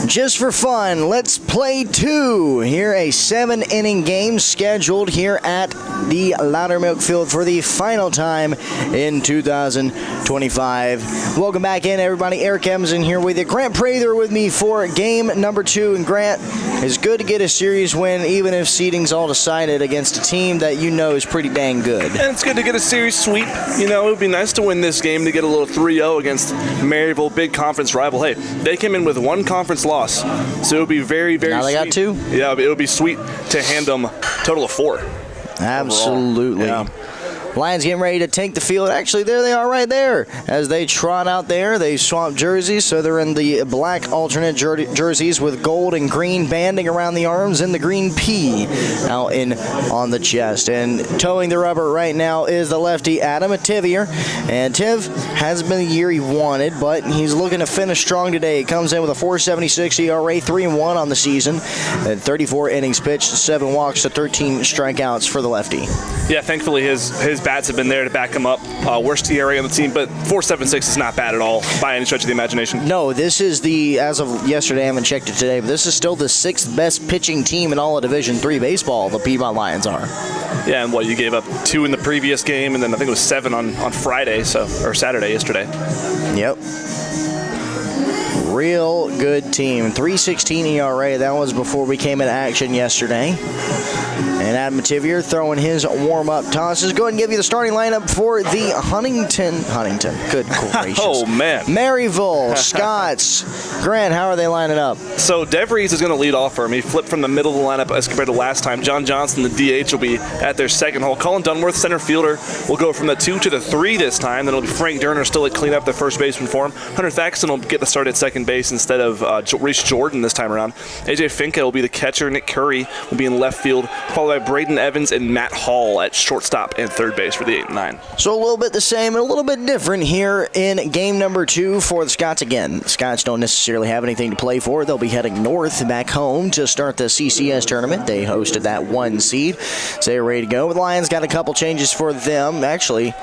Just for fun, let's play two. Here, a 7-inning game scheduled here at the Loudermilk Field for the final time in 2025. Welcome back in, everybody. Eric Evans in here with you. Grant Prather with me for game number 2. And Grant, it's good to get a series win, even if seeding's all decided against a team that you know is pretty dang good. And it's good to get a series sweep. You know, it would be nice to win this game to get a little 3-0 against Maryville, big conference rival. Hey, they came in with one conference loss, so it would be very, very now sweet. Now they got 2? Yeah, it would be sweet to hand them a total of 4. Absolutely. Yeah. Lions getting ready to take the field. Actually, there they are right there. As they trot out there, they swap jerseys, so they're in the black alternate jerseys with gold and green banding around the arms and the green P out in on the chest. And towing the rubber right now is the lefty Adam Tivier. And Tiv hasn't been the year he wanted, but he's looking to finish strong today. He comes in with a 4.76 ERA, 3-1 on the season, and 34 innings pitched, 7 walks to 13 strikeouts for the lefty. Yeah, thankfully his bats have been there to back him up. Worst ERA on the team, but 4.76 is not bad at all by any stretch of the imagination. No, this is the, as of yesterday, I haven't checked it today, but this is still the 6th best pitching team in all of Division III baseball, the Piedmont Lions are. Yeah, and what, you gave up 2 in the previous game, and then I think it was 7 on Friday, or Saturday, yesterday. Yep. Real good team. 3.16 ERA. That was before we came into action yesterday. And Adam Tivier throwing his warm-up tosses. Go ahead and give you the starting lineup for the Huntington. Good gracious. Oh, man. Maryville, Scots. Grant, how are they lining up? So DeVries is going to lead off for him. He flipped from the middle of the lineup as compared to last time. John Johnson, the DH, will be at their second hole. Colin Dunworth, center fielder, will go from the 2 to the 3 this time. Then it'll be Frank Durner still at cleanup, the first baseman for him. Hunter Thaxton will get the start at second base instead of Reese Jordan this time around. AJ Finke will be the catcher. Nick Curry will be in left field, followed by Braden Evans and Matt Hall at shortstop and third base for the 8 and 9. So a little bit the same and a little bit different here in game number 2 for the Scots again. The Scots don't necessarily have anything to play for. They'll be heading north back home to start the CCS tournament. They hosted that 1 seed, so they're ready to go. The Lions got a couple changes for them. Actually,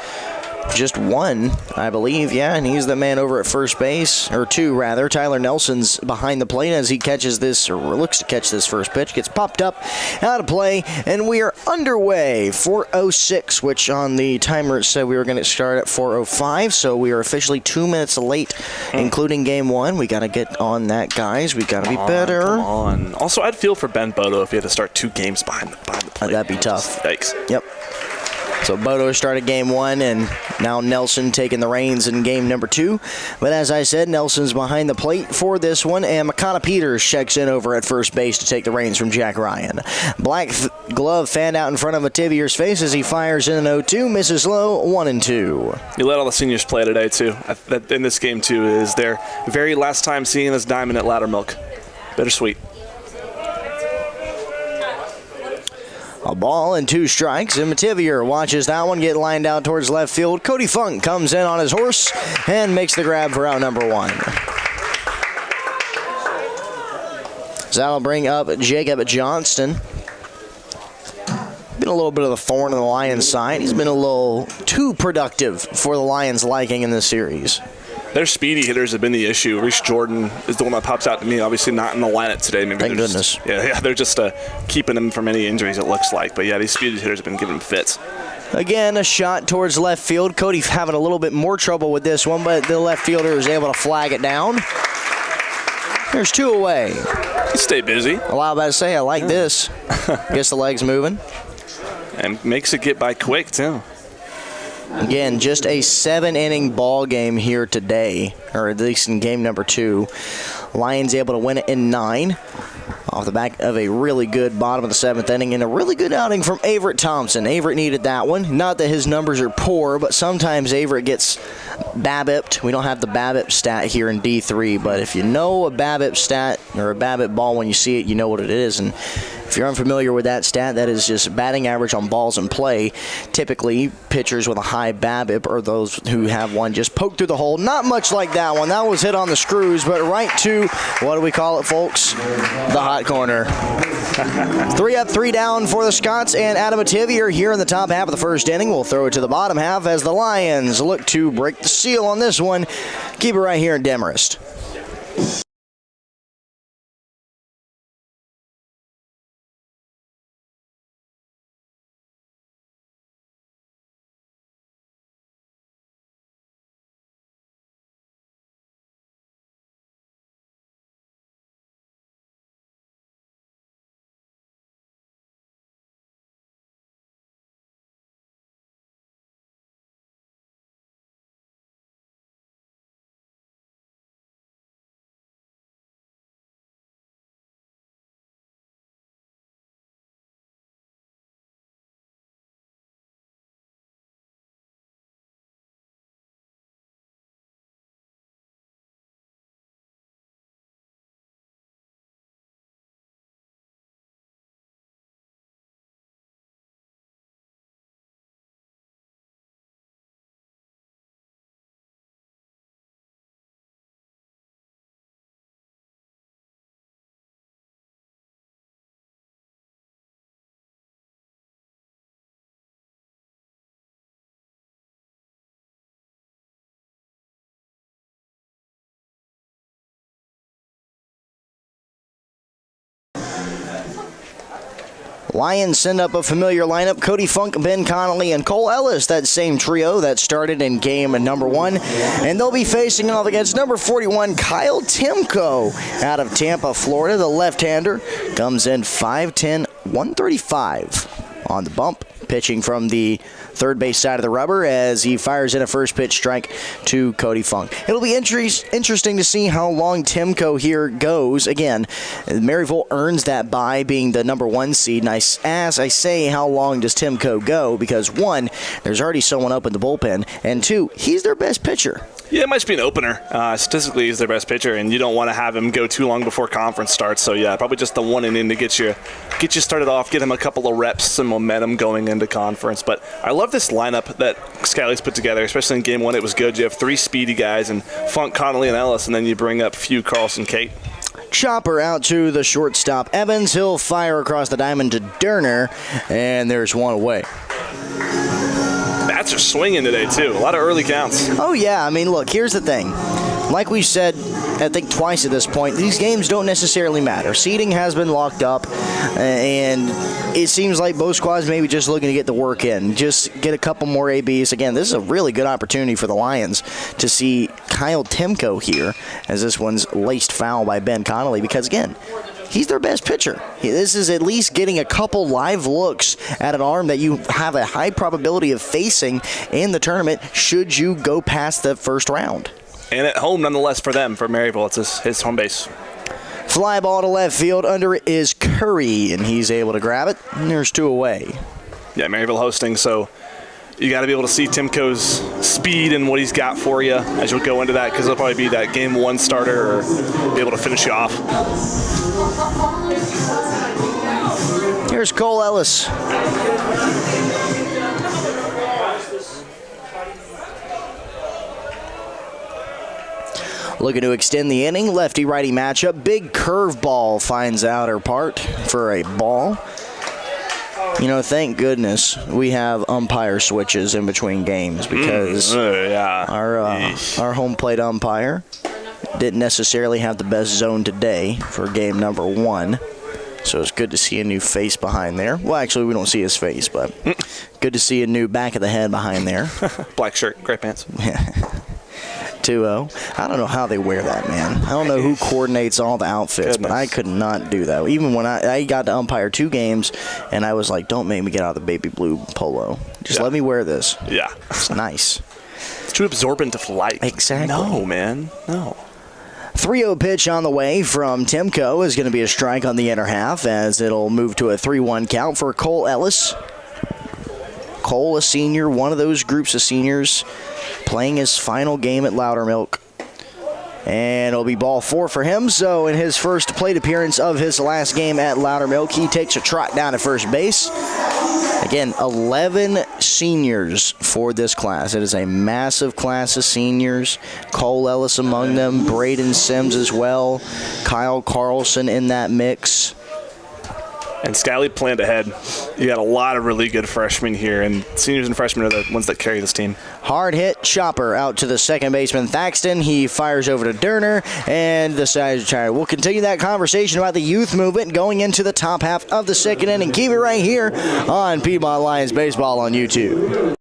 just 1, I believe, yeah, and he's the man over at first base, or 2 rather. Tyler Nelson's behind the plate as he catches this, or looks to catch this first pitch, gets popped up, out of play, and we are underway. 4:06, which on the timer it said we were going to start at 4:05, so we are officially 2 minutes late, including game 1. We got to get on that, guys. We got to be better. Come on. Also, I'd feel for Ben Bodo if he had to start 2 games behind the plate. That'd be tough. Yikes. Yep. So Bodo started game 1, and now Nelson taking the reins in game number 2. But as I said, Nelson's behind the plate for this one, and McConnell Peters checks in over at first base to take the reins from Jack Ryan. Black glove fan out in front of Tivier's face as he fires in an 0-2, misses low, 1-2. You let all the seniors play today, too. In this game, too, is their very last time seeing this diamond at Loudermilk. Bittersweet. A ball and 2 strikes, and Tivier watches that one get lined out towards left field. Cody Funk comes in on his horse and makes the grab for out number 1. So that'll bring up Jacob Johnston. Been a little bit of the thorn in the Lions' side. He's been a little too productive for the Lions' liking in this series. Their speedy hitters have been the issue. Reese Jordan is the one that pops out to me. Obviously not in the lineup today. Maybe thank goodness. They're just keeping him from any injuries, it looks like. But, yeah, these speedy hitters have been giving him fits. Again, a shot towards left field. Cody having a little bit more trouble with this one, but the left fielder is able to flag it down. There's 2 away. Stay busy. Well, I was about to say, I like this. Gets the legs moving. And makes it get by quick, too. Again, just a 7-inning ball game here today, or at least in game number 2. Lions able to win it in 9 off the back of a really good bottom of the 7th inning and a really good outing from Averett Thompson. Averett needed that one. Not that his numbers are poor, but sometimes Averett gets BABIP'd. We don't have the BABIP stat here in D3, but if you know a BABIP stat or a BABIP ball when you see it, you know what it is. And if you're unfamiliar with that stat, that is just batting average on balls in play. Typically, pitchers with a high BABIP are those who have one just poked through the hole. Not much like that one. That was hit on the screws, but right to, what do we call it, folks? The hot corner. 3 up, 3 down for the Scots, and Adam Tivier here in the top half of the first inning. We'll throw it to the bottom half as the Lions look to break the seal on this one. Keep it right here in Demarest. Lions send up a familiar lineup. Cody Funk, Ben Connolly, and Cole Ellis, that same trio that started in game number 1. And they'll be facing off against number 41, Kyle Timko, out of Tampa, Florida. The left-hander comes in 5'10", 135 on the bump, pitching from the third base side of the rubber as he fires in a first pitch strike to Cody Funk. It'll be interesting to see how long Timko here goes. Again, Maryville earns that by being the number 1 seed. And as I say, how long does Timko go? Because 1, there's already someone up in the bullpen, and 2, he's their best pitcher. Yeah, it might be an opener. Statistically, he's their best pitcher, and you don't want to have him go too long before conference starts. So, yeah, probably just the 1 inning to get you started off, get him a couple of reps, some momentum going into conference. But I love this lineup that Scally's put together, especially in game 1. It was good. You have 3 speedy guys, and Funk, Connolly, and Ellis, and then you bring up Few, Carlson, Kate. Chopper out to the shortstop, Evans. He'll fire across the diamond to Durner, and there's 1 away. Bats are swinging today, too. A lot of early counts. Oh, yeah. I mean, look, here's the thing. Like we said, I think twice at this point, these games don't necessarily matter. Seeding has been locked up, and it seems like both squads maybe just looking to get the work in, just get a couple more ABs. Again, this is a really good opportunity for the Lions to see Kyle Timko here, as this one's laced foul by Ben Connolly, because, again, he's their best pitcher. This is at least getting a couple live looks at an arm that you have a high probability of facing in the tournament should you go past the first round. And at home, nonetheless, for them, for Maryville. It's his home base. Fly ball to left field. Under it is Curry, and he's able to grab it. And there's 2 away. Yeah, Maryville hosting, so you got to be able to see Timko's speed and what he's got for you as you'll go into that, because he'll probably be that game 1 starter or be able to finish you off. Here's Cole Ellis. Looking to extend the inning. Lefty-righty matchup. Big curveball finds outer part for a ball. You know, thank goodness we have umpire switches in between games, because our home plate umpire didn't necessarily have the best zone today for game number 1. So it's good to see a new face behind there. Well, actually, we don't see his face, but good to see a new back of the head behind there. Black shirt, gray pants. 2-0. I don't know how they wear that, man. I don't know who coordinates all the outfits, but I could not do that. Even when I got to umpire 2 games, and I was like, don't make me get out of the baby blue polo. Just let me wear this. Yeah. It's nice. It's too absorbent to light. Exactly. No, man. No. 3-0 pitch on the way from Timko is going to be a strike on the inner half, as it'll move to a 3-1 count for Cole Ellis. Cole, a senior, one of those groups of seniors, playing his final game at Loudermilk. And it'll be ball 4 for him. So in his first plate appearance of his last game at Loudermilk, he takes a trot down to first base. Again, 11 seniors for this class. It is a massive class of seniors. Cole Ellis among them, Braden Sims as well, Kyle Carlson in that mix. And Scally planned ahead. You got a lot of really good freshmen here, and seniors and freshmen are the ones that carry this team. Hard hit chopper out to the second baseman, Thaxton. He fires over to Durner, and the side is retired. We'll continue that conversation about the youth movement going into the top half of the second inning. Keep it right here on Piedmont Lions Baseball on YouTube.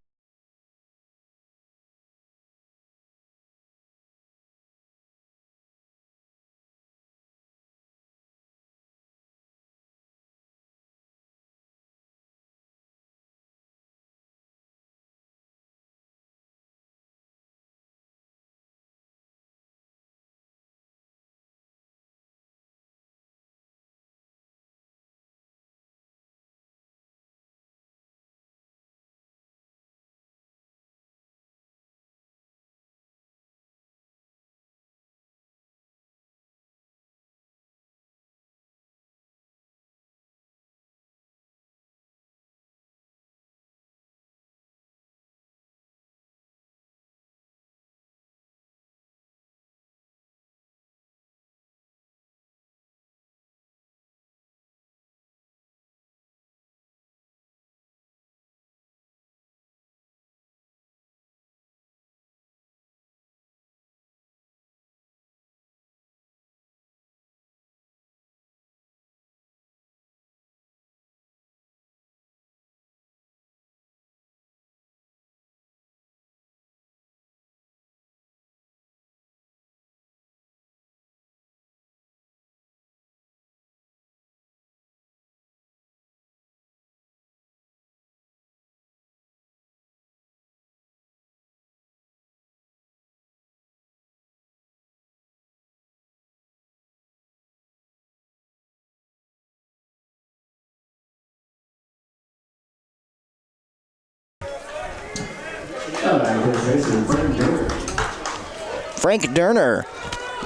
Frank Durner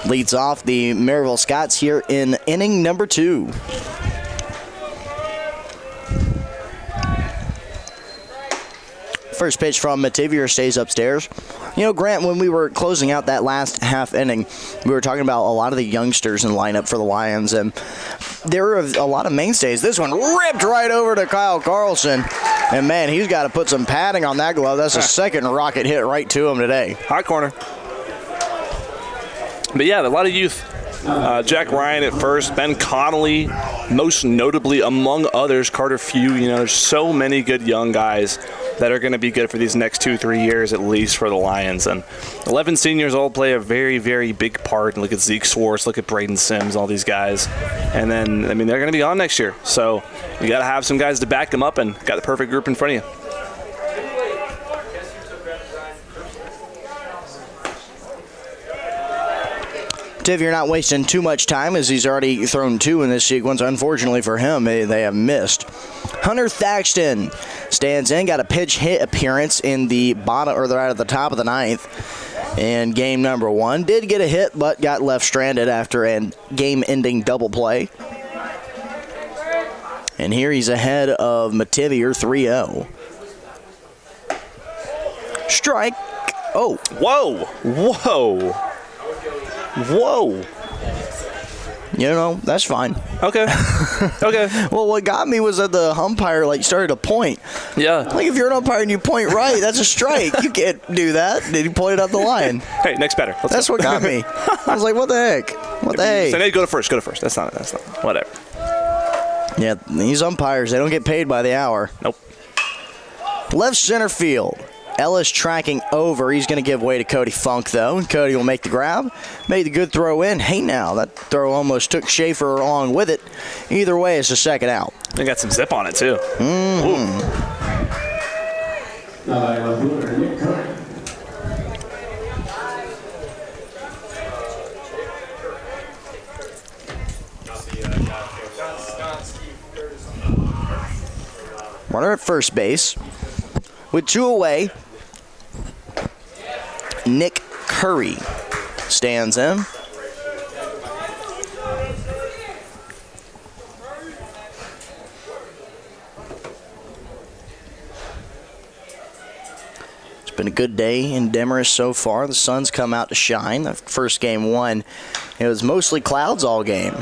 leads off the Maryville Scots here in inning number 2. First pitch from Mativier stays upstairs. You know, Grant, when we were closing out that last half inning, we were talking about a lot of the youngsters in lineup for the Lions, and there were a lot of mainstays. This one ripped right over to Kyle Carlson, and man, he's got to put some padding on that glove. That's a second rocket hit right to him today. Hot corner. But yeah, a lot of youth. Jack Ryan at first, Ben Connolly, most notably among others, Carter Few. You know, there's so many good young guys that are going to be good for these next 2-3 years at least for the Lions. And 11 seniors all play a very, very big part. And look at Zeke Swartz, look at Braden Sims, all these guys. And then, I mean, they're going to be on next year. So you got to have some guys to back them up, and got the perfect group in front of you. Tiv, you're not wasting too much time as he's already thrown 2 in this sequence. Unfortunately for him, they have missed. Hunter Thaxton stands in, got a pitch hit appearance in the bottom, or right at the top of the 9th in game number 1. Did get a hit, but got left stranded after a game-ending double play. And here he's ahead of Mativier 3-0. Strike. Oh. Whoa. Whoa. Whoa. You know, that's fine. Okay. Okay. Well, what got me was that the umpire, started to point. Yeah. Like, if you're an umpire and you point right, that's a strike. You can't do that. Then he pointed up the line. Hey, next batter. That's what got me. I was like, what the heck? What the heck? So now you go to first. That's not. Whatever. Yeah, these umpires, they don't get paid by the hour. Nope. Left center field. Ellis tracking over. He's going to give way to Cody Funk, though. And Cody will make the grab. Made the good throw in. Hey, now, that throw almost took Schaefer along with it. Either way, it's a second out. They got some zip on it, too. Runner at first base. With 2 away, Nick Curry stands in. It's been a good day in Demarest so far. The sun's come out to shine. The first game 1, it was mostly clouds all game.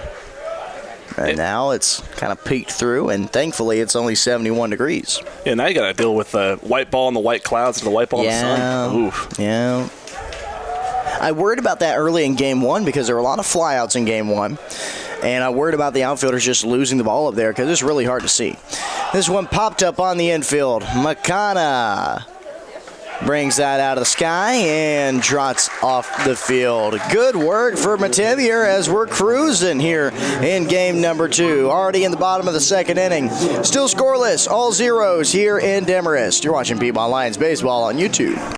And now it's kind of peeked through, and thankfully it's only 71 degrees. Yeah, now you got to deal with the white ball and the white clouds and the white ball and the sun. Oof. Yeah. I worried about that early in game 1 because there were a lot of flyouts in game 1. And I worried about the outfielders just losing the ball up there because it's really hard to see. This one popped up on the infield. Makana brings that out of the sky and trots off the field. Good work for Mativier as we're cruising here in game number 2. Already in the bottom of the second inning. Still scoreless, all zeros here in Demarest. You're watching Piedmont Lions Baseball on YouTube.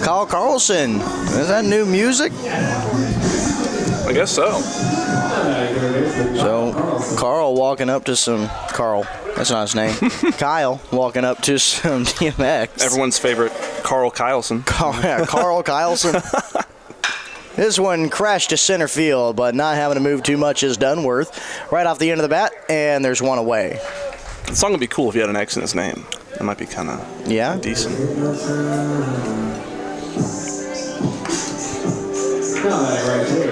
Kyle Carlson, is that new music? I guess so. So, Carl walking up to some, Carl, that's not his name. Kyle walking up to some DMX. Everyone's favorite, Carl Kyleson. Carl Kyleson. This one crashed to center field, but not having to move too much is Dunworth. Right off the end of the bat, and there's one away. The song would be cool if he had an X in his name. That might be kind of decent.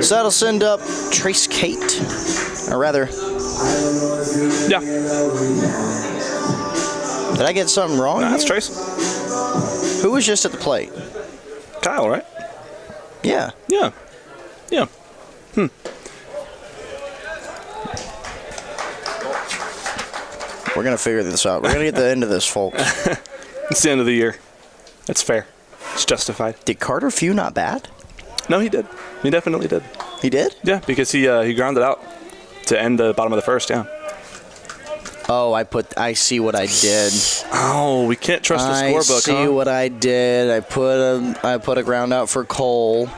So that'll send up Trace Kate, or rather. Yeah. Did I get something wrong? Nah, that's Trace. Who was just at the plate? Kyle, right? Yeah. Yeah. We're going to figure this out. We're going to get the end of this, folks. It's the end of the year. That's fair. It's justified. Did Carter Few not bat? No, he did. He definitely did. He did? Yeah, because he grounded out to end the bottom of the first, yeah. Oh, I see what I did. Oh, we can't trust the scorebook, I see what I did. I put a ground out for Cole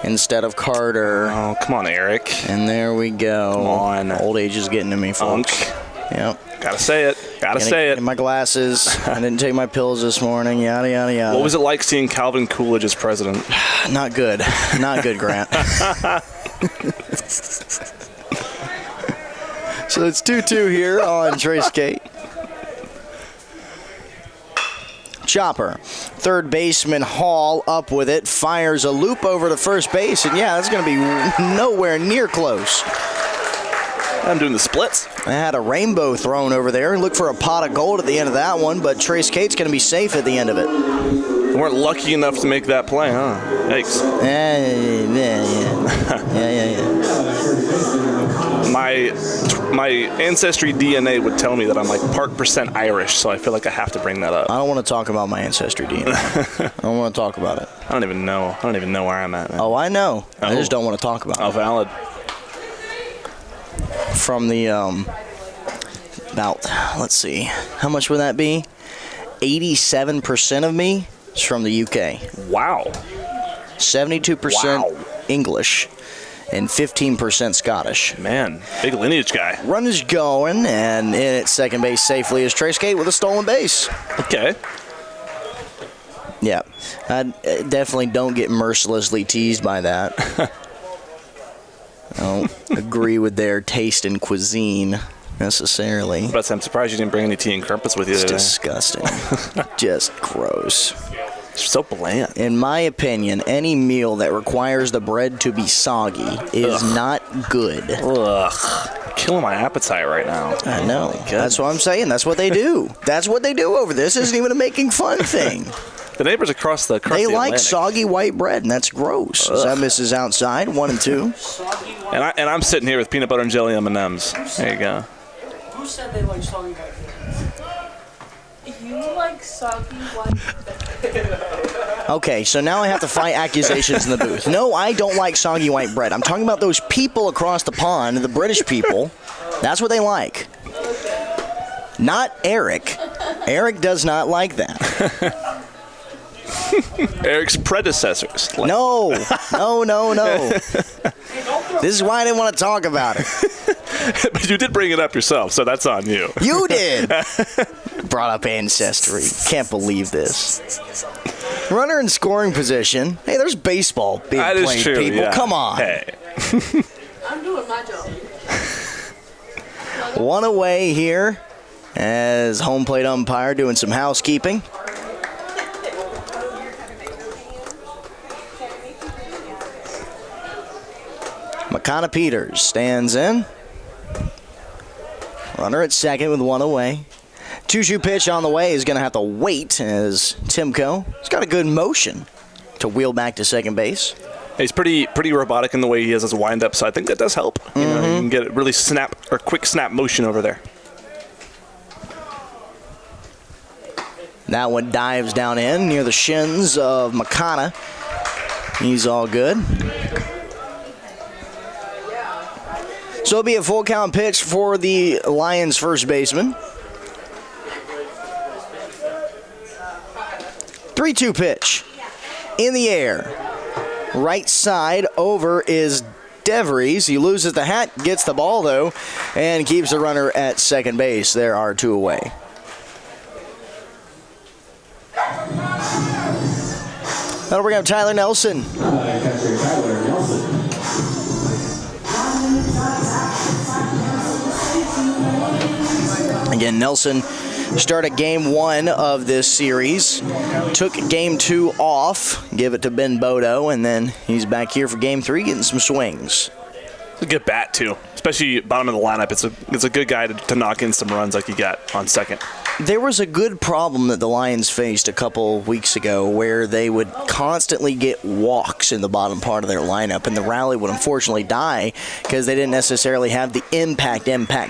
instead of Carter. Oh, come on, Eric. And there we go. Come on. Old age is getting to me, folks. Yep. Gotta say it. Gotta say it. In my glasses. I didn't take my pills this morning. Yada, yada, yada. What was it like seeing Calvin Coolidge as president? Not good. Not good, Grant. So it's 2-2 here on Trace Kate. Chopper, third baseman Hall up with it, fires a loop over to first base, and yeah, that's going to be nowhere near close. I'm doing the splits. I had a rainbow thrown over there. Look for a pot of gold at the end of that one, but Trace Kate's going to be safe at the end of it. We weren't lucky enough to make that play, huh? Yikes. Yeah. My ancestry DNA would tell me that I'm like part % Irish, so I feel like I have to bring that up. I don't want to talk about my ancestry DNA. I don't want to talk about it. I don't even know where I'm at, man. Oh, I know. I just don't want to talk about it. Oh, valid. From the, about, let's see, how much would that be? 87% of me is from the UK. Wow. 72% English and 15% Scottish. Man, big lineage guy. Run is going, and in at second base safely is Trace Kate with a stolen base. Okay. Yeah, I definitely don't get mercilessly teased by that. I don't agree with their taste in cuisine necessarily. But I'm surprised you didn't bring any tea and crumpets with you It's today. disgusting. Just gross. It's so bland. In my opinion, any meal that requires the bread to be soggy is not good. Ugh. Killing my appetite right now. I know. That's what I'm saying. That's what they do. That's what they do over this. Isn't even a making fun thing. The neighbors across the They like Atlantic. soggy white bread, and that's gross. Is that Mrs. Outside, 1 and 2? And I'm sitting here with peanut butter and jelly M&Ms. There you go. Who said they like soggy white bread? You like soggy white bread? Okay, so now I have to fight accusations in the booth. No, I don't like soggy white bread. I'm talking about those people across the pond, the British people. That's what they like. Not Eric. Eric does not like that. Eric's predecessors. No. This is why I didn't want to talk about it. But you did bring it up yourself, so that's on you. You did. Brought up ancestry. Can't believe this. Runner in scoring position. Hey, there's baseball being That played, is true, people. yeah. Come on. Hey. I'm doing my job. One away here as home plate umpire doing some housekeeping. McConnell Peters stands in. Runner at second with 1 away. 2-2 pitch on the way is going to have to wait as Timko has got a good motion to wheel back to second base. He's pretty robotic in the way he has his windup, so I think that does help. You know, you can get a really quick snap motion over there. That one dives down in near the shins of McConnell. He's all good. So it'll be a full count pitch for the Lions first baseman. 3-2 pitch. In the air. Right side over is DeVries. He loses the hat, gets the ball though, and keeps the runner at second base. There are 2 away. That'll bring up Tyler Nelson. Catcher Tyler Nelson. Again, Nelson started game 1 of this series, took game 2 off, give it to Ben Bodo, and then he's back here for game 3 getting some swings. It's a good bat, too, especially bottom of the lineup. It's a good guy to knock in some runs like he got on second. There was a good problem that the Lions faced a couple weeks ago where they would constantly get walks in the bottom part of their lineup, and the rally would unfortunately die because they didn't necessarily have the impact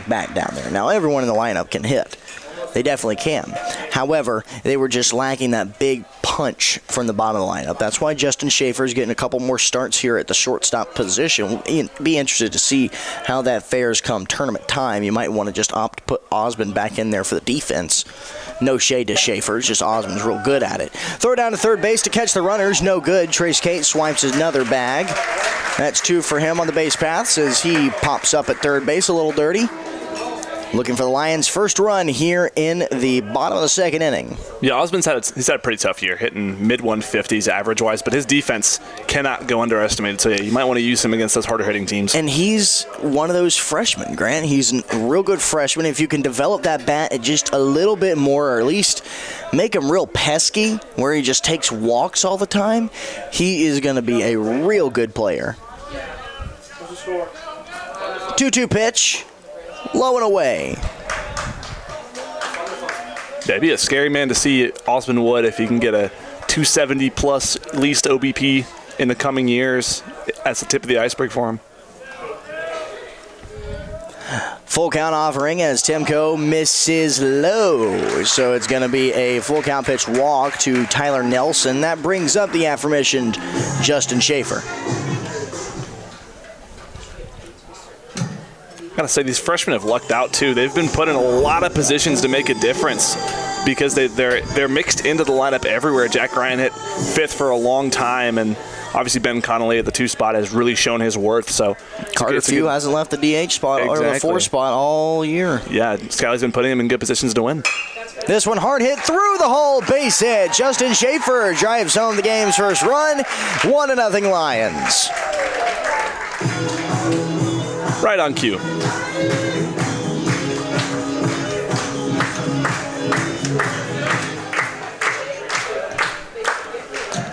back down there. Now, everyone in the lineup can hit. They definitely can. However, they were just lacking that big punch from the bottom of the lineup. That's why Justin Schaefer is getting a couple more starts here at the shortstop position. We'll be interested to see how that fares come tournament time. You might want to just opt to put Osmond back in there for the defense. No shade to Schaefer. It's just Osmond's real good at it. Throw down to third base to catch the runners. No good. Trace Kate swipes another bag. That's 2 for him on the base paths as he pops up at third base a little dirty. Looking for the Lions' first run here in the bottom of the second inning. Yeah, Osmond's had a pretty tough year, hitting mid-150s average-wise, but his defense cannot go underestimated. So, yeah, you might want to use him against those harder-hitting teams. And he's one of those freshmen, Grant. He's a real good freshman. If you can develop that bat just a little bit more, or at least make him real pesky, where he just takes walks all the time, he is going to be a real good player. 2-2 pitch. Low and away. Yeah, it'd be a scary man to see Osmond Wood if he can get a 270-plus least OBP in the coming years. That's the tip of the iceberg for him. Full count offering as Timko misses low. So it's going to be a full count pitch walk to Tyler Nelson. That brings up the aforementioned Justin Schaefer. I gotta say, these freshmen have lucked out too. They've been put in a lot of positions to make a difference because they're mixed into the lineup everywhere. Jack Ryan hit 5th for a long time, and obviously Ben Connolly at the 2 spot has really shown his worth. So Carter Few hasn't left the DH spot or the 4 spot all year. Yeah, Scally's been putting him in good positions to win. This one hard hit through the hole, base hit. Justin Schaefer drives home the game's first run. 1-0 Lions. Right on cue.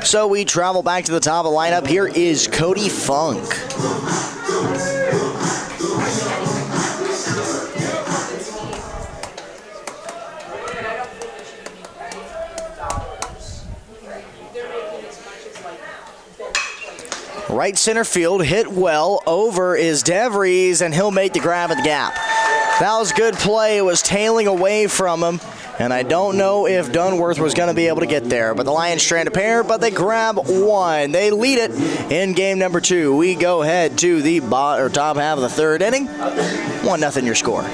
So we travel back to the top of the lineup. Here is Cody Funk. Right center field, hit well. Over is DeVries, and he'll make the grab at the gap. That was good play. It was tailing away from him, and I don't know if Dunworth was going to be able to get there. But the Lions strand a pair, but they grab one. They lead it in game number 2. We go ahead to the top half of the third inning. 1-0 your score.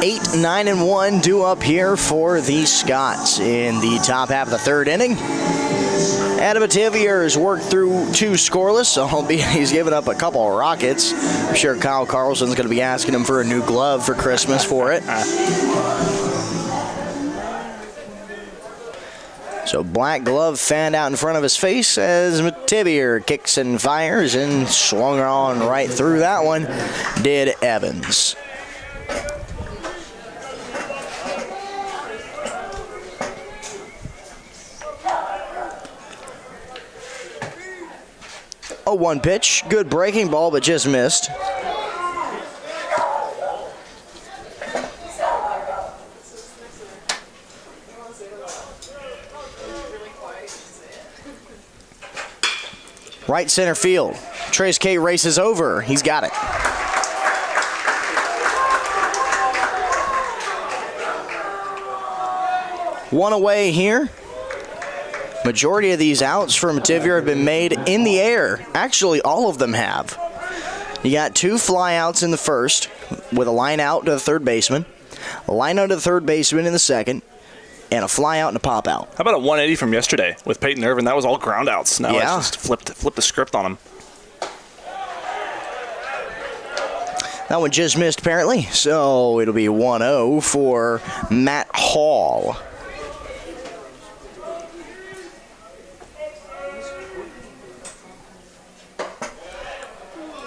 8, 9, and 1 due up here for the Scots in the top half of the third inning. Adam Mativier has worked through 2 scoreless, albeit he's given up a couple of rockets. I'm sure Kyle Carlson's going to be asking him for a new glove for Christmas for it. So black glove fanned out in front of his face as Mativier kicks and fires, and swung on right through that one did Evans. A 1 pitch, good breaking ball, but just missed. Right center field. Trace K races over. He's got it. One away here. Majority of these outs for Mativier have been made in the air. Actually, all of them have. You got 2 flyouts in the first with a line out to the third baseman, a line out to the third baseman in the second, and a fly out and a pop out. How about a 180 from yesterday with Peyton Irvin? That was all ground outs. Now Yeah. it's just flipped the script on him. That one just missed apparently, so it'll be 1-0 for Matt Hall.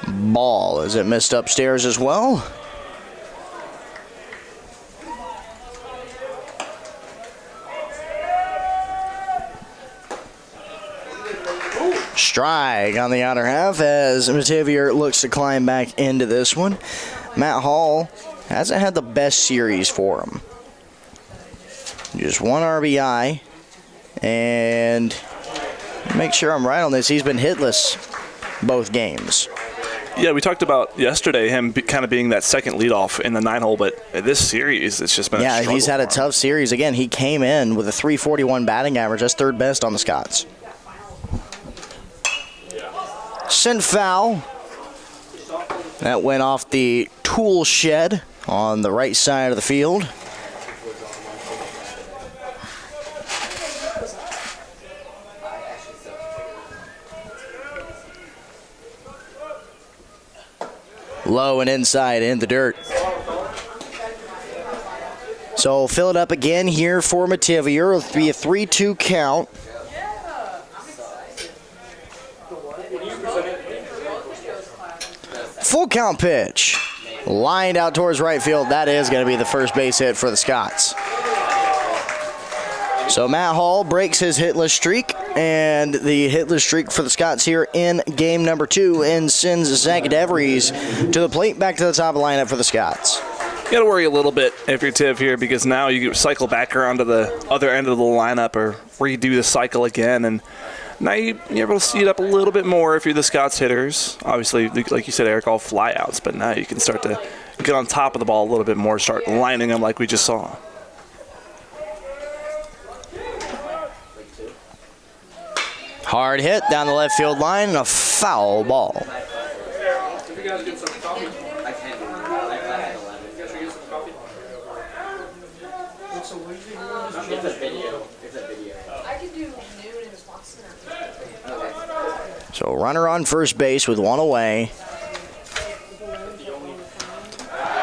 Ball, is it missed upstairs as well? Strike on the outer half as Mativier looks to climb back into this one. Matt Hall hasn't had the best series for him. Just 1 RBI, and make sure I'm right on this, he's been hitless both games. Yeah, we talked about yesterday him kind of being that second leadoff in the 9-hole, but this series it's just been a struggle he's had a for him. tough series. Again, he came in with a .341 batting average. That's 3rd best on the Scots. Sent foul. That went off the tool shed on the right side of the field. Low and inside in the dirt. So fill it up again here for Mativier. It'll be a 3-2 count. Full count pitch. Lined out towards right field. That is going to be the first base hit for the Scots. So Matt Hall breaks his hitless streak, and the hitless streak for the Scots here in game number 2, and sends Zach DeVries to the plate, back to the top of the lineup for the Scots. You got to worry a little bit if you're Tiv here, because now you cycle back around to the other end of the lineup or redo the cycle again, and now you're able to see it up a little bit more if you're the Scots hitters. Obviously, like you said, Eric, all flyouts, but now you can start to get on top of the ball a little bit more, start lining them like we just saw. Hard hit down the left field line, and a foul ball. So runner on first base with 1 away.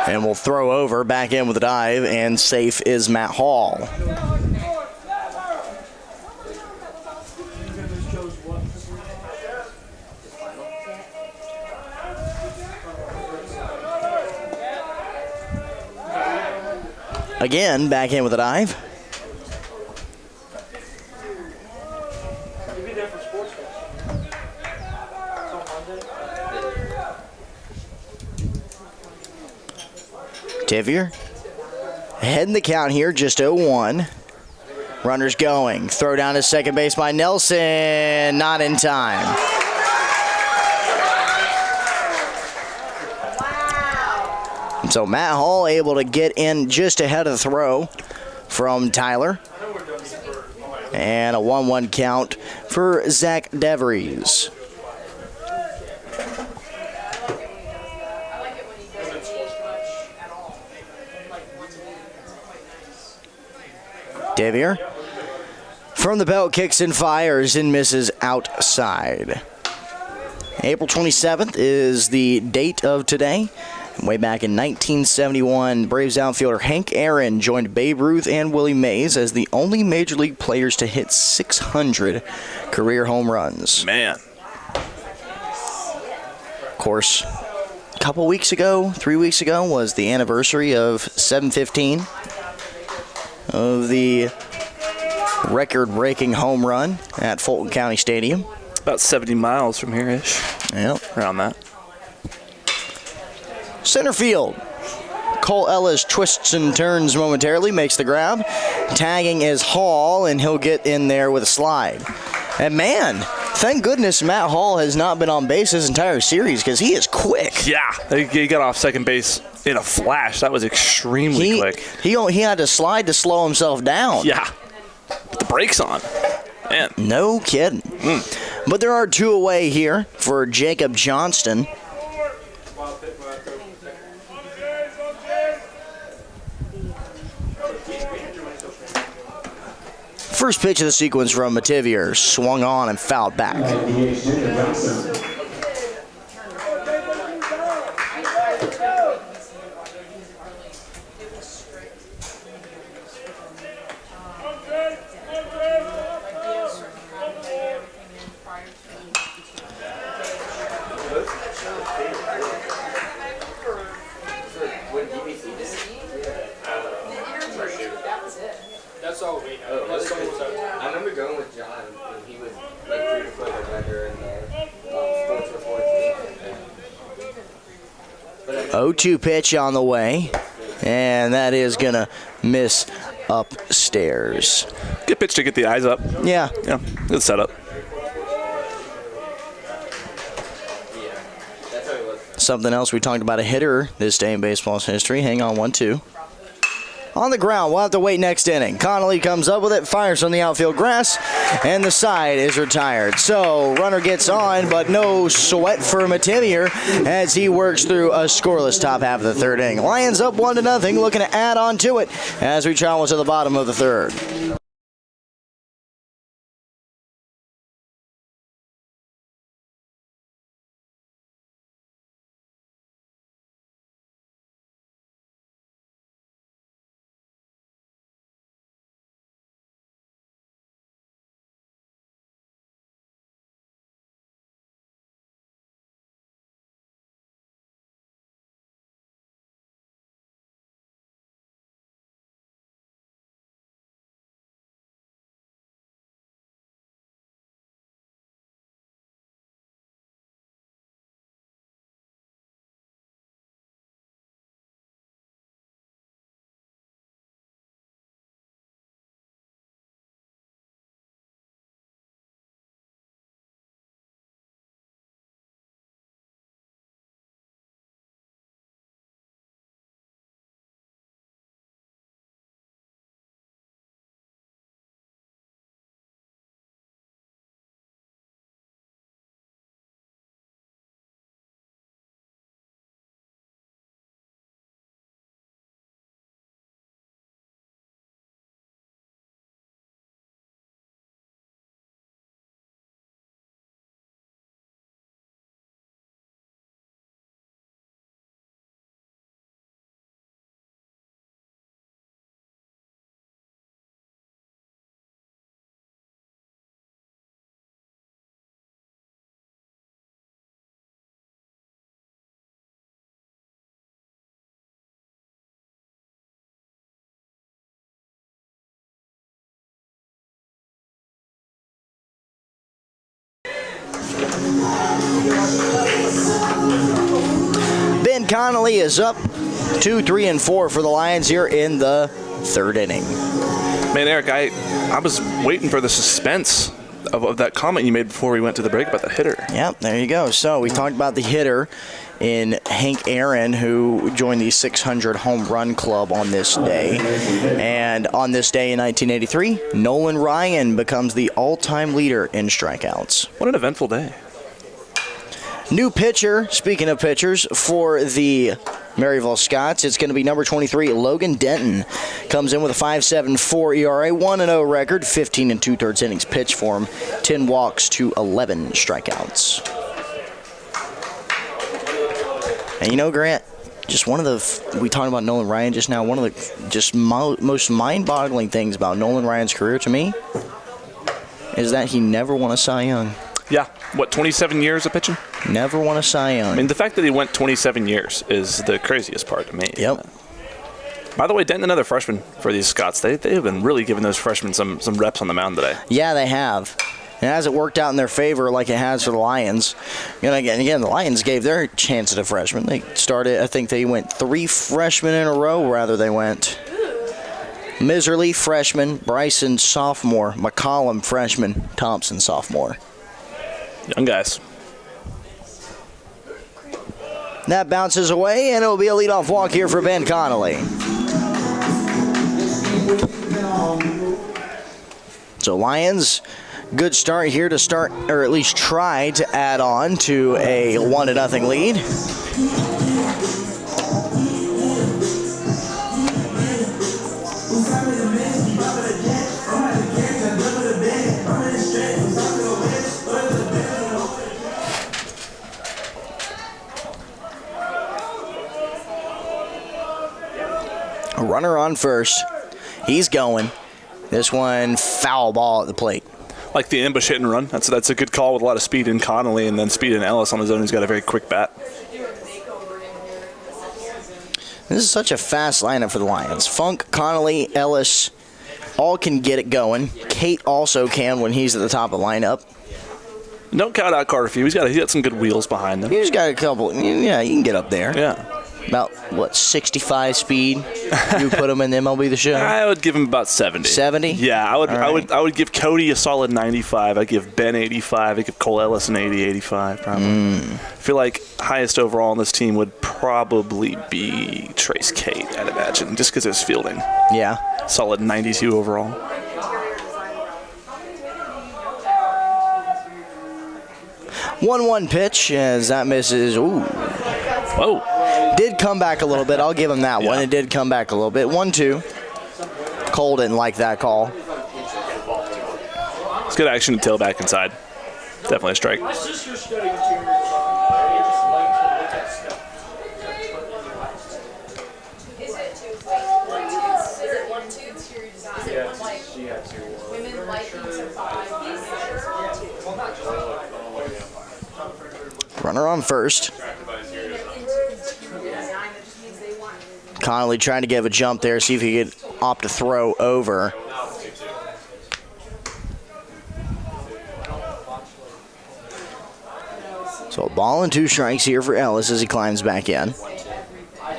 And we'll throw over, back in with a dive, and safe is Matt Hall. Again, back in with a dive. Mativier ahead in the count here, just 0-1. Runners going. Throw down to second base by Nelson. Not in time. So Matt Hall able to get in just ahead of the throw from Tyler. And a 1-1 count for Zach DeVries. Mativier from the belt kicks and fires and misses outside. April 27th is the date of today. Way back in 1971, Braves outfielder Hank Aaron joined Babe Ruth and Willie Mays as the only Major League players to hit 600 career home runs. Man. Of course, a couple weeks ago, 3 weeks ago, was the anniversary of 715 of the record-breaking home run at Fulton County Stadium. About 70 miles from here-ish. Yep. Around that. Center field. Cole Ellis twists and turns momentarily, makes the grab. Tagging is Hall, and he'll get in there with a slide. And man, thank goodness Matt Hall has not been on base this entire series because he is quick. Yeah, he got off second base in a flash. That was extremely quick. He had to slide to slow himself down. Yeah, put the brakes on. Man. No kidding. But there are two away here for Jacob Johnston. First pitch of the sequence from Mativier, swung on and fouled back. That's all we have. I remember going with John when he was like 3 to 4 the weather and the sports reports. 0-2 pitch on the way, and that is going to miss upstairs. Good pitch to get the eyes up. Yeah. Yeah, good setup. Something else we talked about, a hitter this day in baseball's history. Hang on, 1-2. On the ground, we'll have to wait next inning. Connolly comes up with it, fires on the outfield grass, and the side is retired. So, runner gets on, but no sweat for Mativier as he works through a scoreless top half of the third inning. Lions up 1-0, looking to add on to it as we travel to the bottom of the third. Ben Connolly is up 2, 3, and 4 for the Lions here in the third inning. Man, Eric, I was waiting for the suspense of that comment you made before we went to the break about the hitter. Yep, there you go. So we talked about the hitter in Hank Aaron, who joined the 600 home run club on this day. And on this day in 1983, Nolan Ryan becomes the all-time leader in strikeouts. What an eventful day. New pitcher, speaking of pitchers, for the Maryville Scots, it's going to be number 23, Logan Denton. Comes in with a 5.74 ERA, 1-0 record, 15 2/3 innings pitched for him, 10 walks to 11 strikeouts. And you know, Grant, just one of the, we talked about Nolan Ryan just now, one of the just most mind-boggling things about Nolan Ryan's career to me is that he never won a Cy Young. Yeah. What, 27 years of pitching? Never won a Cy Young. I mean, the fact that he went 27 years is the craziest part to me. Yep. By the way, Denton, another freshman for these Scots. They have been really giving those freshmen some reps on the mound today. Yeah, they have. It hasn't worked out in their favor like it has for the Lions. You know, again, the Lions gave their chance to freshmen. They started, I think they went 3 freshmen in a row, rather they went Miserly, freshman, Bryson, sophomore, McCollum, freshman, Thompson, sophomore. Young guys. That bounces away, and it will be a leadoff walk here for Ben Connolly. So Lions, good start here to start, or at least try to add on to a 1-0 lead. A runner on first. He's going. This one, foul ball at the plate. Like the ambush hit and run. That's a good call with a lot of speed in Connolly and then speed in Ellis on his own. He's got a very quick bat. This is such a fast lineup for the Lions. Funk, Connolly, Ellis, all can get it going. Kate also can when he's at the top of the lineup. Don't count out Carter Few. He's got some good wheels behind him. He's got a couple. Yeah, you can get up there. Yeah. About, 65 speed? You put him in the MLB The Show? I would give him about 70. 70? Yeah, I would give Cody a solid 95. I'd give Ben 85. I'd give Cole Ellis an 80, 85 probably. I feel like highest overall on this team would probably be Trace Kate, I'd imagine, just because of his fielding. Yeah. Solid 92 overall. One pitch as that misses. Ooh. Whoa. Did come back a little bit. I'll give him that one. Yeah. It did come back a little bit. 1-2. Cole didn't like that call. It's good action to tail back inside. Definitely a strike. My sister studied interior design. They just like to look at stuff. Is it 1-2? Interior design. Is it like women like being survived? Runner on first. Connolly trying to give a jump there, see if he could opt to throw over. So a ball and 2 strikes here for Ellis as he climbs back in. Yeah, I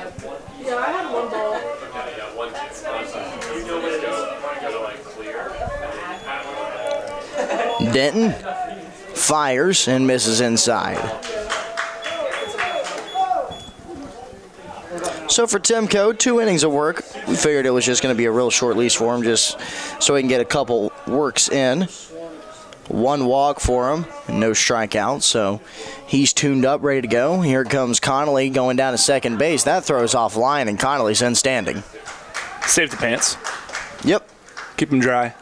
had one ball. Denton fires and misses inside. So for Timko, 2 innings of work. We figured it was just going to be a real short leash for him just so he can get a couple works in. 1 walk for him, and no strikeouts, so he's tuned up, ready to go. Here comes Connolly going down to second base. That throws off line, and Connolly's in standing. Save the pants. Yep. Keep them dry.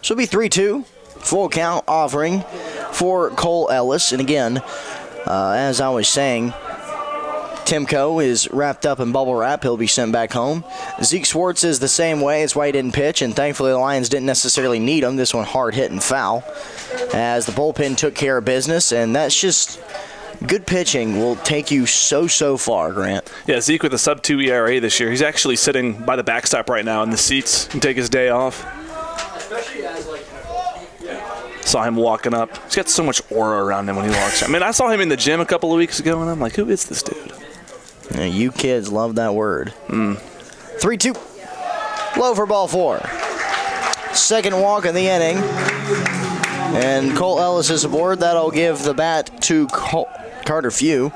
So it'll be 3-2. Full count offering for Cole Ellis. And again, as I was saying, Timko is wrapped up in bubble wrap. He'll be sent back home. Zeke Schwartz is the same way. That's why he didn't pitch, and thankfully the Lions didn't necessarily need him. This one hard hit and foul as the bullpen took care of business, and that's just good pitching will take you so far, Grant. Yeah, Zeke with a sub-2 ERA this year. He's actually sitting by the backstop right now in the seats. He can take his day off. Saw him walking up. He's got so much aura around him when he walks. I mean, I saw him in the gym a couple of weeks ago, and I'm like, who is this dude? Yeah, you kids love that word. 3-2. Low for ball 4. Second walk in the inning. And Cole Ellis is aboard. That'll give the bat to Carter Few.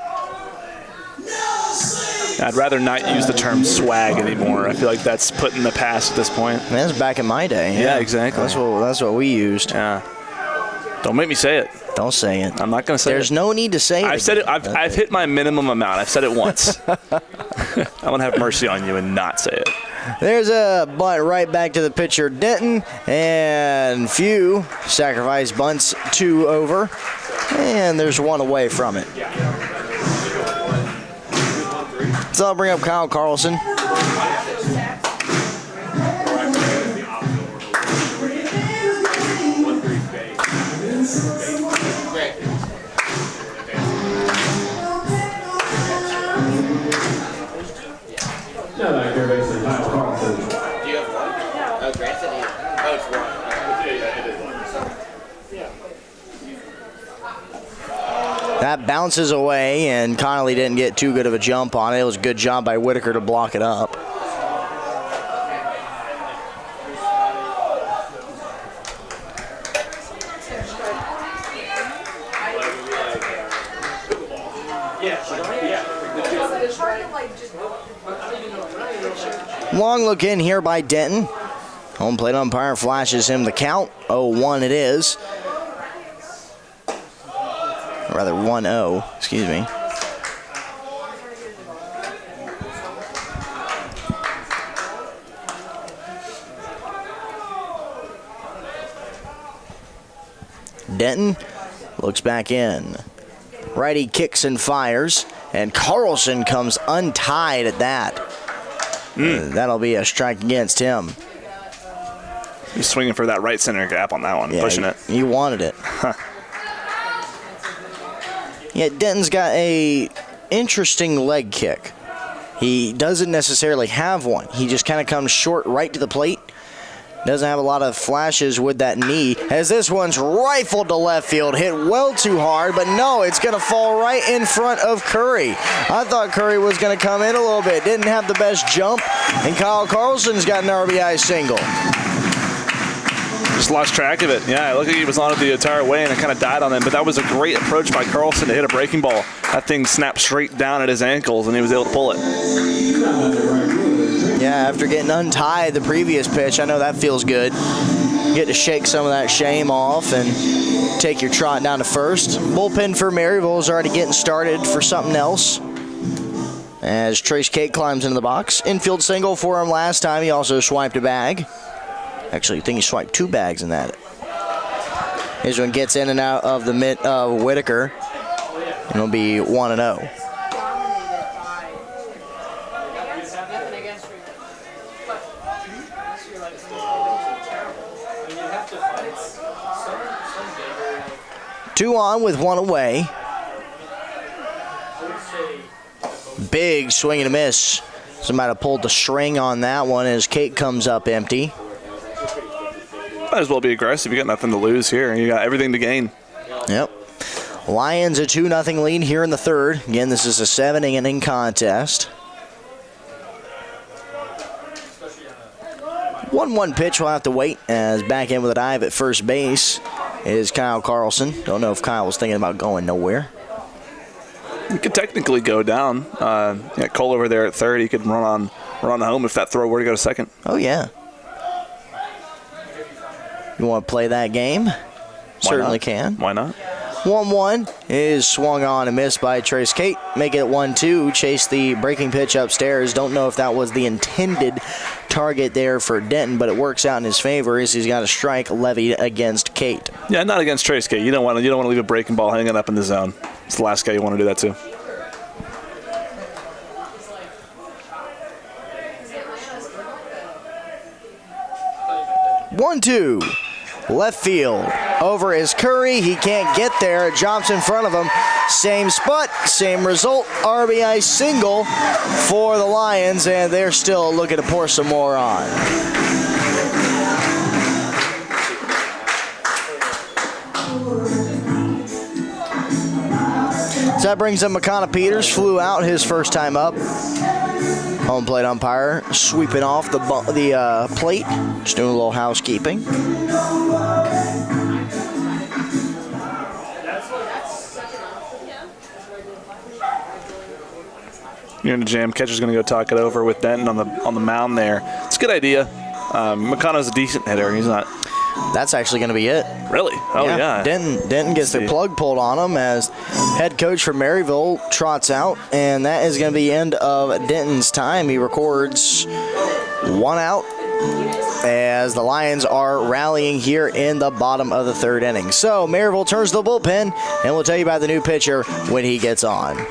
I'd rather not use the term swag anymore. I feel like that's put in the past at this point. That's back in my day. Yeah, exactly. That's what we used. Yeah. Don't make me say it. Don't say it. I'm not going to say There's it. no need to say it. I've said it. I've hit my minimum amount. I've said it once. I'm going to have mercy on you and not say it. There's a bunt right back to the pitcher, Denton, and few sacrifice bunts 2 over, and there's 1 away from it. So I'll bring up Kyle Carlson. Now back here, baseman Kyle Carlson. Do you have one? Oh, Grant said he. Oh, it's one. That bounces away, and Connolly didn't get too good of a jump on it. It was a good job by Whitaker to block it up. Long look in here by Denton. Home plate umpire flashes him the count. 0-1 it is. Or rather 1-0, excuse me. Denton looks back in. Righty kicks and fires, and Carlson comes untied at that. That'll be a strike against him. He's swinging for that right center gap on that one, pushing it. He wanted it. Yeah, Denton's got a interesting leg kick. He doesn't necessarily have one. He just kind of comes short right to the plate. Doesn't have a lot of flashes with that knee. As this one's rifled to left field, hit well too hard, but no, it's going to fall right in front of Curry. I thought Curry was going to come in a little bit. Didn't have the best jump, and Kyle Carlson's got an RBI single. Just lost track of it. Yeah, it looked like he was on it the entire way, and it kind of died on him. But that was a great approach by Carlson to hit a breaking ball. That thing snapped straight down at his ankles, and he was able to pull it. Yeah, after getting untied the previous pitch, I know that feels good. Get to shake some of that shame off and take your trot down to first. Bullpen for Maryville is already getting started for something else. As Trace Cate climbs into the box. Infield single for him last time. He also swiped a bag. Actually, I think he swiped 2 bags in that. This one gets in and out of the mitt of Whitaker. And it'll be 1-0. Two on with 1 away. Big swing and a miss. Somebody pulled the string on that one as Cate comes up empty. Might as well be aggressive. You got nothing to lose here. You got everything to gain. Yep. Lions a 2-0 lead here in the third. Again, this is a 7-inning contest. 1-1 pitch. We'll have to wait as back in with a dive at first base is Kyle Carlson. Don't know if Kyle was thinking about going nowhere. He could technically go down. Cole over there at third. He could run on home if that throw were to go to second. Oh, yeah. You want to play that game? Certainly can. Why not? 1-1 is swung on and missed by Trace Cate. Make it 1-2. Chase the breaking pitch upstairs. Don't know if that was the intended target there for Denton, but it works out in his favor as he's got a strike levied against Cate. Yeah, not against Trace Cate. You don't want to leave a breaking ball hanging up in the zone. It's the last guy you want to do that to. One-two. Left field. Over is Curry. He can't get there. It jumps in front of him. Same spot, same result. RBI single for the Lions, and they're still looking to pour some more on. So that brings up McConnell Peters. Flew out his first time up. Home plate umpire sweeping off the plate. Just doing a little housekeeping. You're in a jam. Catcher's going to go talk it over with Denton on the mound there. It's a good idea. McConnell's a decent hitter. He's not that's actually going to be it. Really? Oh, yeah. Denton gets the plug pulled on him as head coach for Maryville trots out, and that is going to be the end of Denton's time. He records 1 out as the Lions are rallying here in the bottom of the 3rd inning. So Maryville turns to the bullpen, and we'll tell you about the new pitcher when he gets on.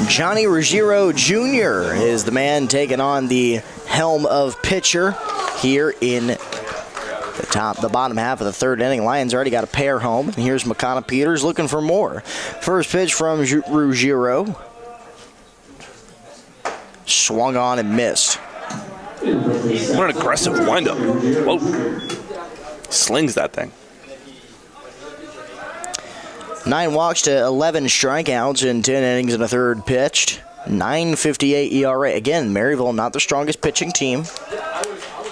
Johnny Ruggiero Jr. is the man taking on the helm of pitcher here in the bottom half of the 3rd inning. Lions already got a pair home, and here's McConnell Peters looking for more. First pitch from Ruggiero. Swung on and missed. What an aggressive windup. Whoa. Slings that thing. 9 walks to 11 strikeouts in 10 innings and a third pitched. 9.58 ERA. Again, Maryville not the strongest pitching team.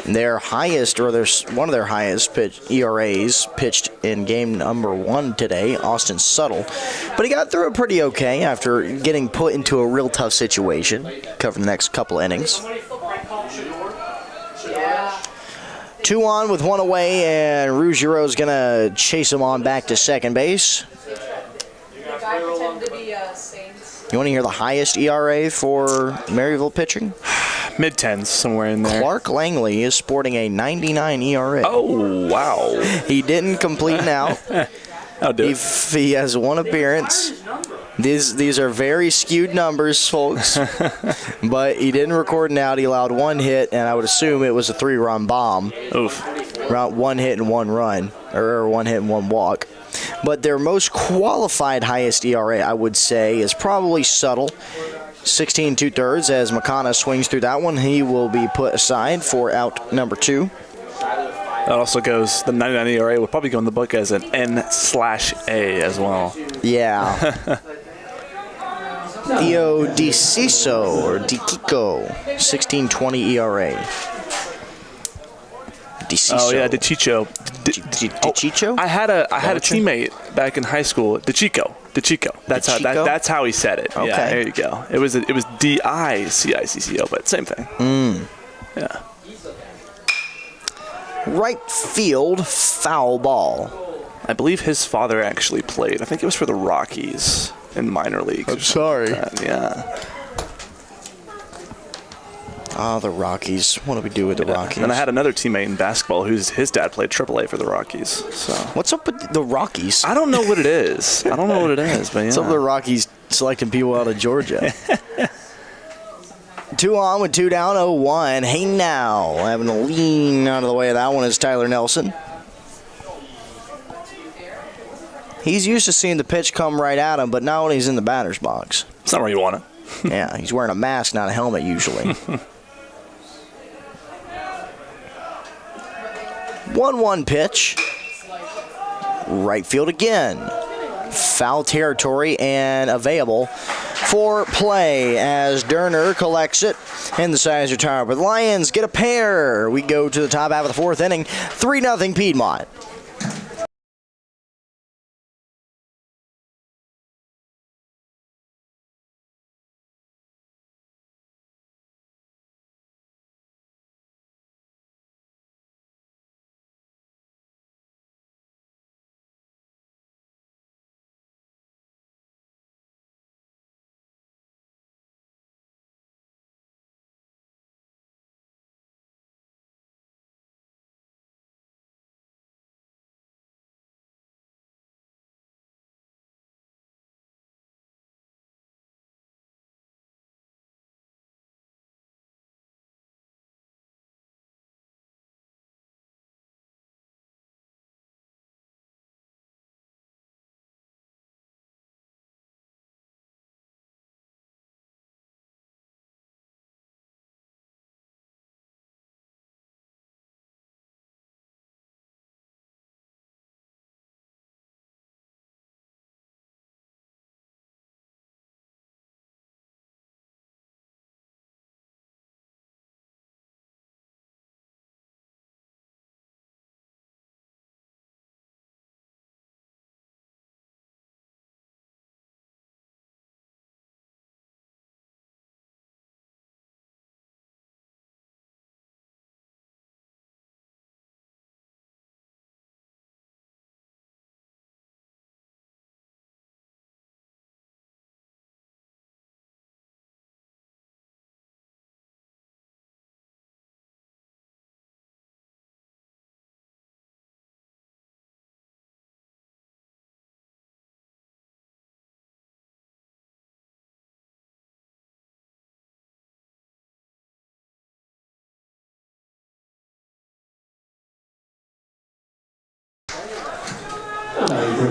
Their highest, or one of their highest ERAs pitched in game number 1 today, Austin Suttle. But he got through it pretty okay after getting put into a real tough situation. Covered the next couple innings. 2 on with 1 away, and Ruggiero's going to chase him on back to second base. You want to hear the highest ERA for Maryville pitching? Mid-10s, somewhere in there. Clark Langley is sporting a 99 ERA. Oh, wow. He didn't complete an out. I'll do it. He has 1 appearance. These are very skewed numbers, folks. But he didn't record an out. He allowed 1 hit, and I would assume it was a 3-run bomb. Oof. Around 1 hit and 1 run, or 1 hit and 1 walk. But their most qualified highest ERA, I would say, is probably Suttle. 16 2/3 as McConnell swings through that one. He will be put aside for out number 2. That also goes, the 99 ERA will probably go in the book as an N/A as well. Yeah. Theo DeCiso, or DeKiko, 16.20 ERA. DeCiso. Oh, yeah, DeChicho. DeChicho? I had a teammate back in high school, DeChico. That's how he said it. Okay. Yeah, there you go. It was DICICCO, but same thing. Yeah. Right field, foul ball. I believe his father actually played. I think it was for the Rockies in minor leagues. I'm sorry. Yeah. Oh, the Rockies. What do we do with the Rockies? And I had another teammate in basketball his dad played AAA for the Rockies. So what's up with the Rockies? I don't know what it is. But yeah. What's up with the Rockies selecting people out of Georgia? 2 on with 2 down, 0-1. Hey now, having to lean out of the way of that one is Tyler Nelson. He's used to seeing the pitch come right at him, but not when he's in the batter's box. It's not where you want it. Yeah, he's wearing a mask, not a helmet usually. 1-1 pitch. Right field again. Foul territory and available for play as Durner collects it in the size tower. But the Lions get a pair. We go to the top half of the 4th inning, 3-0 Piedmont.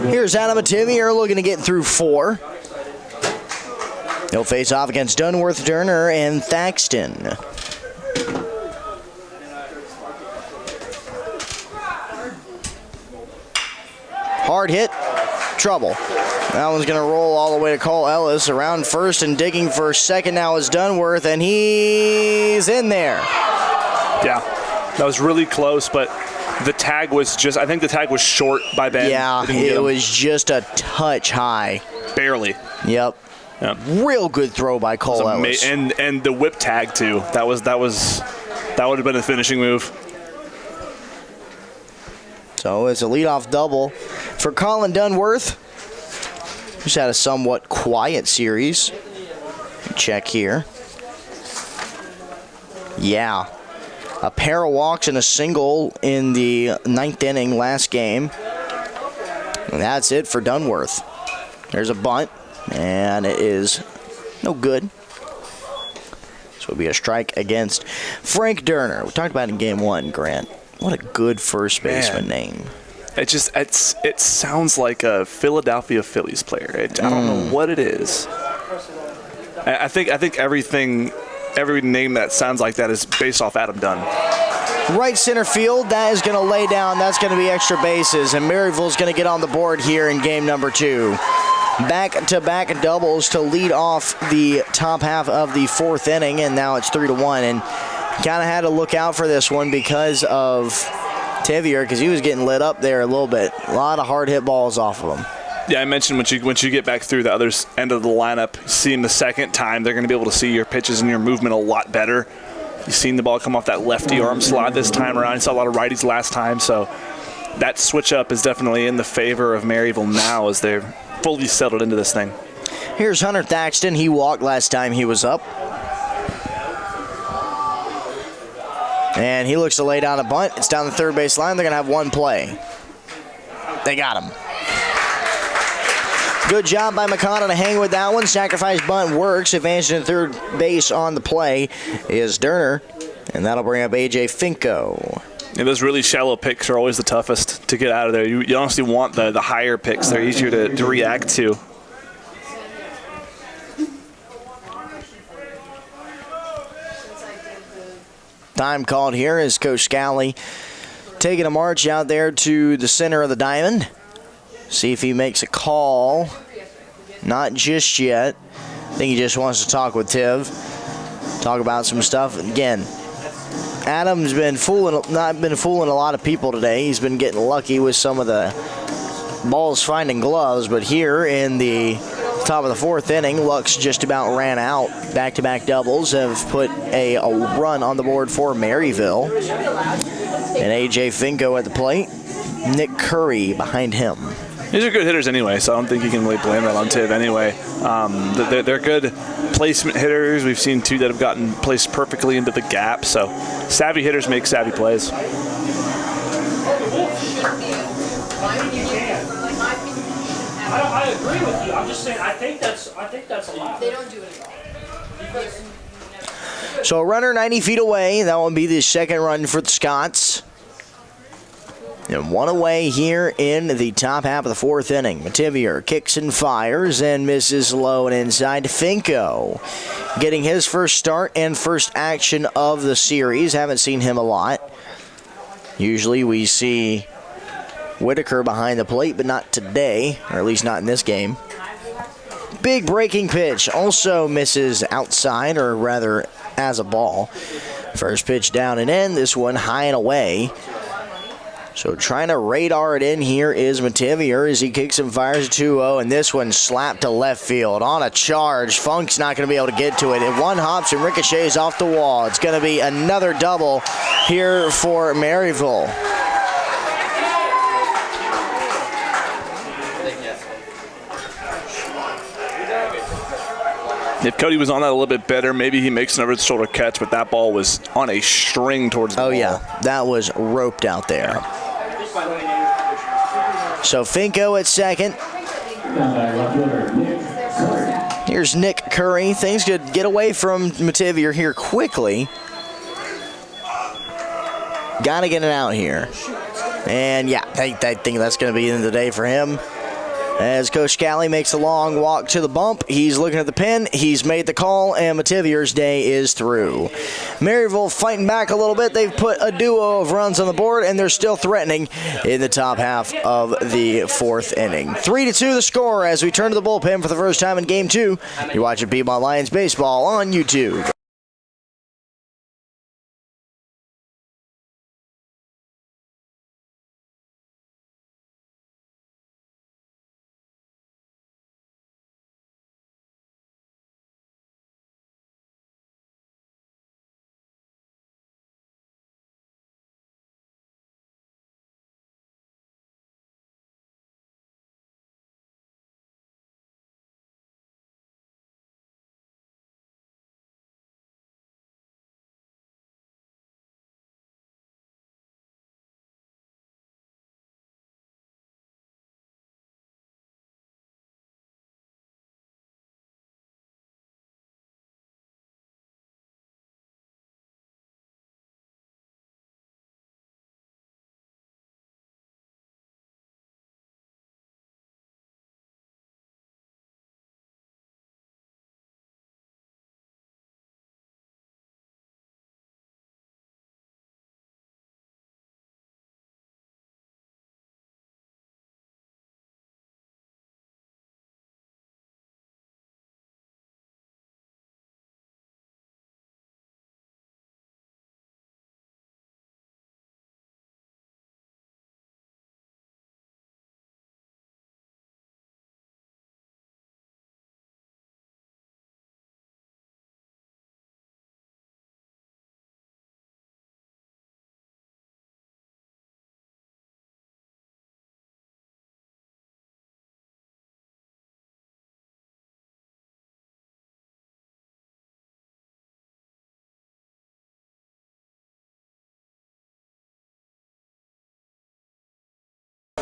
Here's Adam Atimier looking to get through 4. He'll face off against Dunworth, Durner, and Thaxton. Hard hit, trouble. That one's going to roll all the way to Cole Ellis. Around first and digging for second now is Dunworth, and he's in there. Yeah, that was really close, but the tag was just, I think the tag was short by Ben. Yeah, it was just a touch high. Barely. Yep. Yeah. Real good throw by Cole Ellis. And the whip tag too. That would have been a finishing move. So it's a leadoff double for Colin Dunworth. Just had a somewhat quiet series. Check here. Yeah. A pair of walks and a single in the 9th inning last game. And that's it for Dunworth. There's a bunt, and it is no good. So it'll be a strike against Frank Durner. We talked about it in game 1, Grant. What a good first baseman name. It sounds like a Philadelphia Phillies player. I don't know what it is. I think every name that sounds like that is based off Adam Dunn. Right center field, that is going to lay down. That's going to be extra bases, and Maryville's going to get on the board here in game number 2. Back-to-back doubles to lead off the top half of the 4th inning, and now it's 3-1. And kind of had to look out for this one because of Tivier, because he was getting lit up there a little bit. A lot of hard hit balls off of him. Yeah, I mentioned once you get back through the other end of the lineup, see him the second time, they're going to be able to see your pitches and your movement a lot better. You've seen the ball come off that lefty arm slide this time around. You saw a lot of righties last time, so that switch up is definitely in the favor of Maryville now as they're fully settled into this thing. Here's Hunter Thaxton. He walked last time he was up. And he looks to lay down a bunt. It's down the third base line. They're going to have one play. They got him. Good job by McConnell to hang with that one. Sacrifice bunt works. Advancing to third base on the play is Durner. And that'll bring up A.J. Finko. Yeah, those really shallow picks are always the toughest to get out of there. You honestly want the higher picks. They're easier to react to. Time called here is Coach Scally taking a march out there to the center of the diamond. See if he makes a call. Not just yet. think he just wants to talk with Tiv, talk about some stuff. Again, Adam's not been fooling a lot of people today. He's been getting lucky with some of the balls finding gloves, but here in the top of the fourth inning, Lux just about ran out. Back-to-back doubles have put a run on the board for Maryville. And A.J. Finko at the plate. Nick Curry behind him. These are good hitters anyway, so I don't think you can really blame that on Tiv anyway. They're good placement hitters. We've seen two that have gotten placed perfectly into the gap, so savvy hitters make savvy plays. I agree with you. I'm just saying I think that's allowed. They don't do it at all. So a runner 90 feet away. That will be the second run for the Scots. And one away here in the top half of the fourth inning. Mativier kicks and fires and misses low and inside. Finko getting his first start and first action of the series. Haven't seen him a lot. Usually we see Whitaker behind the plate, but not today, or at least not in this game. Big breaking pitch. Also misses outside, or rather as a ball. First pitch down and in. This one high and away. So trying to radar it in here is Mativier as he kicks and fires 2-0, and this one slapped to left field on a charge. Funk's not going to be able to get to it. And one hops and ricochets off the wall. It's going to be another double here for Maryville. If Cody was on that a little bit better, maybe he makes an over-the-shoulder catch, but that ball was on a string towards the ball. Oh, yeah. That was roped out there. So Finko at second. Here's Nick Curry. Things could get away from Mativier here quickly. Got to get it out here. And, yeah, I think that's going to be the end of the day for him. As Coach Scally makes a long walk to the bump, he's looking at the pin, he's made the call, and Mativier's day is through. Maryville fighting back a little bit. They've put a duo of runs on the board, and they're still threatening in the top half of the fourth inning. 3-2 the score as we turn to the bullpen for the first time in Game 2. You're watching Piedmont Lions Baseball on YouTube.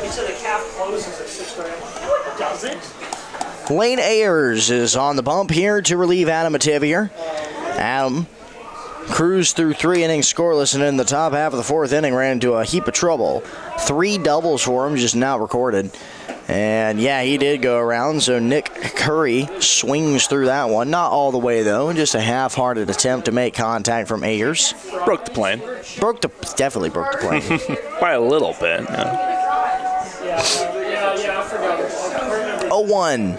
He said the calf closes at 6:30. Does it? Lane Ayers is on the bump here to relieve Adam Mativier. Adam cruised through 3 innings scoreless, and in the top half of the fourth inning ran into a heap of trouble. 3 doubles for him, just now recorded. And, yeah, he did go around, so Nick Curry swings through that one. Not all the way, though. Just a half-hearted attempt to make contact from Ayers. Broke the plane. Definitely broke the plane. By a little bit. Yeah. Yeah, I forgot. 0-1.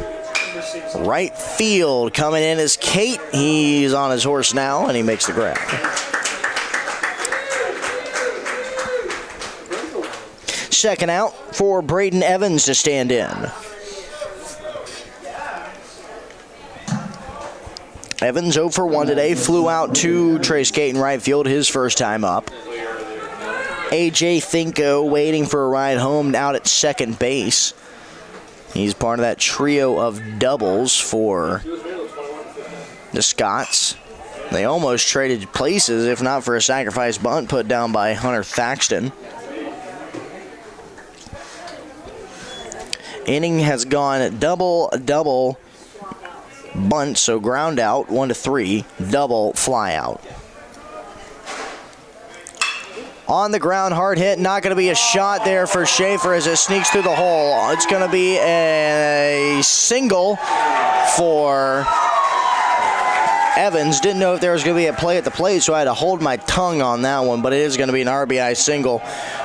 Right field coming in is Kate. He's on his horse now, and he makes the grab. Second out for Braden Evans to stand in. Evans 0 for 1 today. Flew out to Trace Kate in right field his first time up. A.J. Finko waiting for a ride home out at second base. He's part of that trio of doubles for the Scots. They almost traded places, if not for a sacrifice bunt put down by Hunter Thaxton. Inning has gone double, bunt, so ground out, 1-3, double, fly out. On the ground, hard hit, not going to be a shot there for Schaefer as it sneaks through the hole. It's going to be a single for Evans. Didn't know if there was going to be a play at the plate, so I had to hold my tongue on that one, but it is going to be an RBI single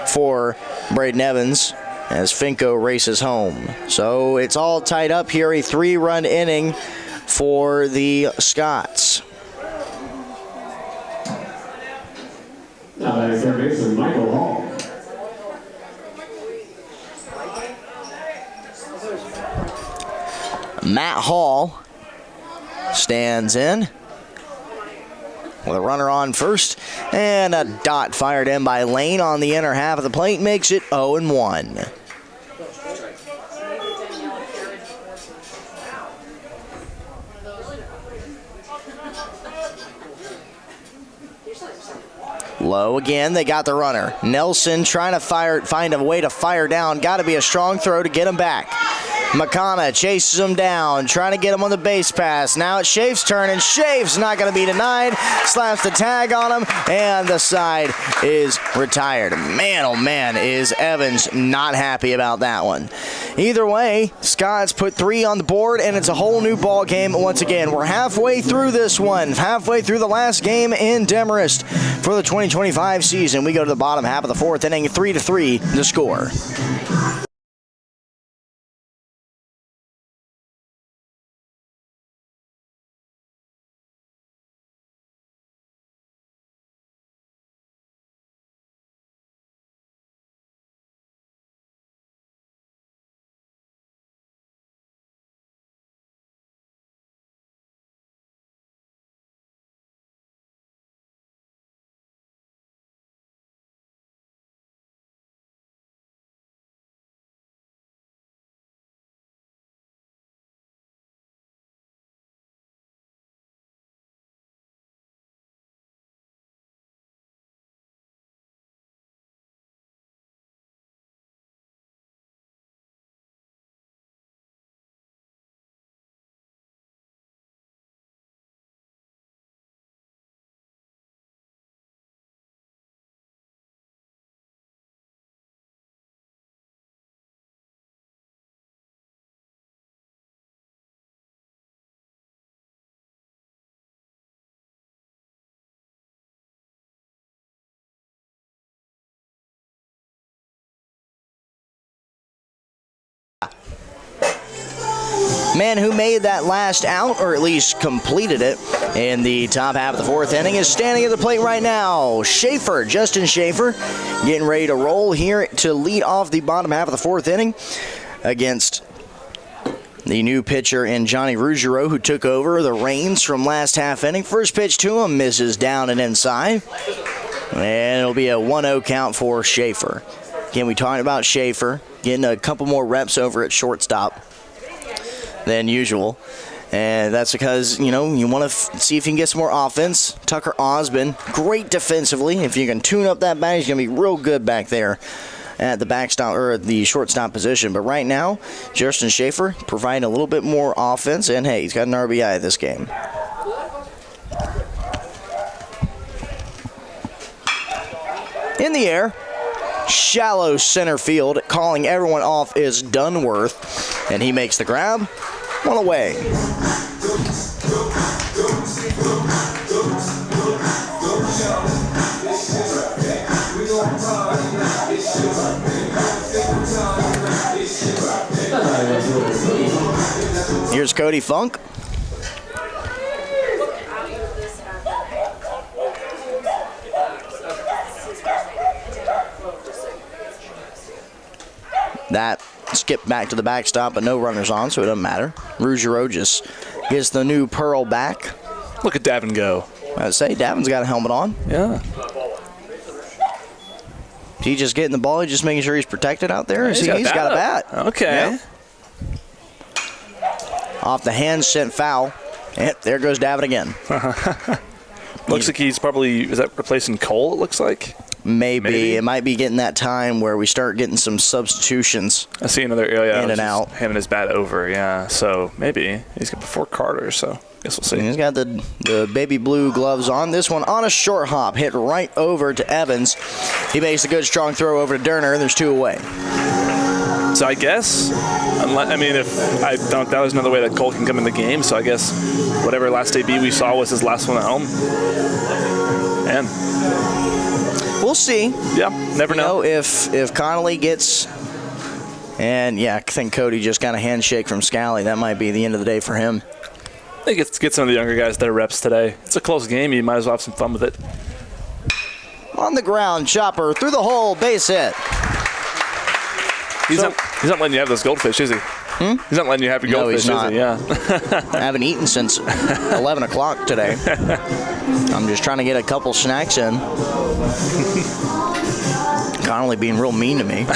for Braden Evans as Finko races home. So it's all tied up here, a 3-run inning for the Scots. Now that is third baseman Michael Hall. Matt Hall stands in with a runner on first, and a dot fired in by Lane on the inner half of the plate makes it 0-1. Low again, they got the runner. Nelson trying to find a way to fire down. Got to be a strong throw to get him back. McConna chases him down, trying to get him on the base pass. Now it's Schafe's turn, and Schafe's not going to be denied. Slaps the tag on him, and the side is retired. Man, oh man, is Evans not happy about that one. Either way, Scots put 3 on the board, and it's a whole new ball game once again. We're halfway through this one, halfway through the last game in Demarest for the 2025 season. We go to the bottom half of the 4th inning, 3-3 the score. Man who made that last out, or at least completed it, in the top half of the 4th inning is standing at the plate right now. Schaefer, Justin Schaefer, getting ready to roll here to lead off the bottom half of the 4th inning against the new pitcher in Johnny Ruggiero, who took over the reins from last half inning. First pitch to him misses down and inside, and it'll be a 1-0 count for Schaefer. Again, we talked about Schaefer getting a couple more reps over at shortstop than usual, and that's because, you know, you want to see if you can get some more offense. Tucker Osmond, great defensively. If you can tune up that bat, he's going to be real good back there at the backstop or the shortstop position. But right now, Justin Schaefer providing a little bit more offense, and hey, he's got an RBI this game. In the air, shallow center field, calling everyone off is Dunworth, and he makes the grab. One away. Here's Here's Cody Funk. That skipped back to the backstop, but no runners on, so it doesn't matter. Rougereau just gets the new Pearl back. Look at Davin go. I'd say Davin's got a helmet on. Yeah. He just getting the ball, he's just making sure he's protected out there. He's He's got a bat. Okay. Yep. Off the hand, sent foul. And there goes Davin again. Looks like he's probably, is that replacing Cole, it looks like? Maybe. It might be getting that time where we start getting some substitutions. I see another area. In and out. Handing his bat over, yeah. So maybe he's got before Carter, so guess we'll see. He's got the baby blue gloves on. This one on a short hop, hit right over to Evans. He makes a good strong throw over to Durner. There's 2 away. So I guess, if I don't, that was another way that Cole can come in the game. So I guess whatever last AB we saw was his last one at home. And we'll see. Yeah, never know. If Connolly gets, and yeah, I think Cody just got a handshake from Scally. That might be the end of the day for him. I think it's get some of the younger guys their reps today. It's a close game. You might as well have some fun with it. On the ground, Chopper through the hole, base hit. He's not letting you have those goldfish, is he? He's not letting you have your goldfish, he's not. is he? Yeah. I haven't eaten since 11 o'clock today. I'm just trying to get a couple snacks in. Connolly being real mean to me.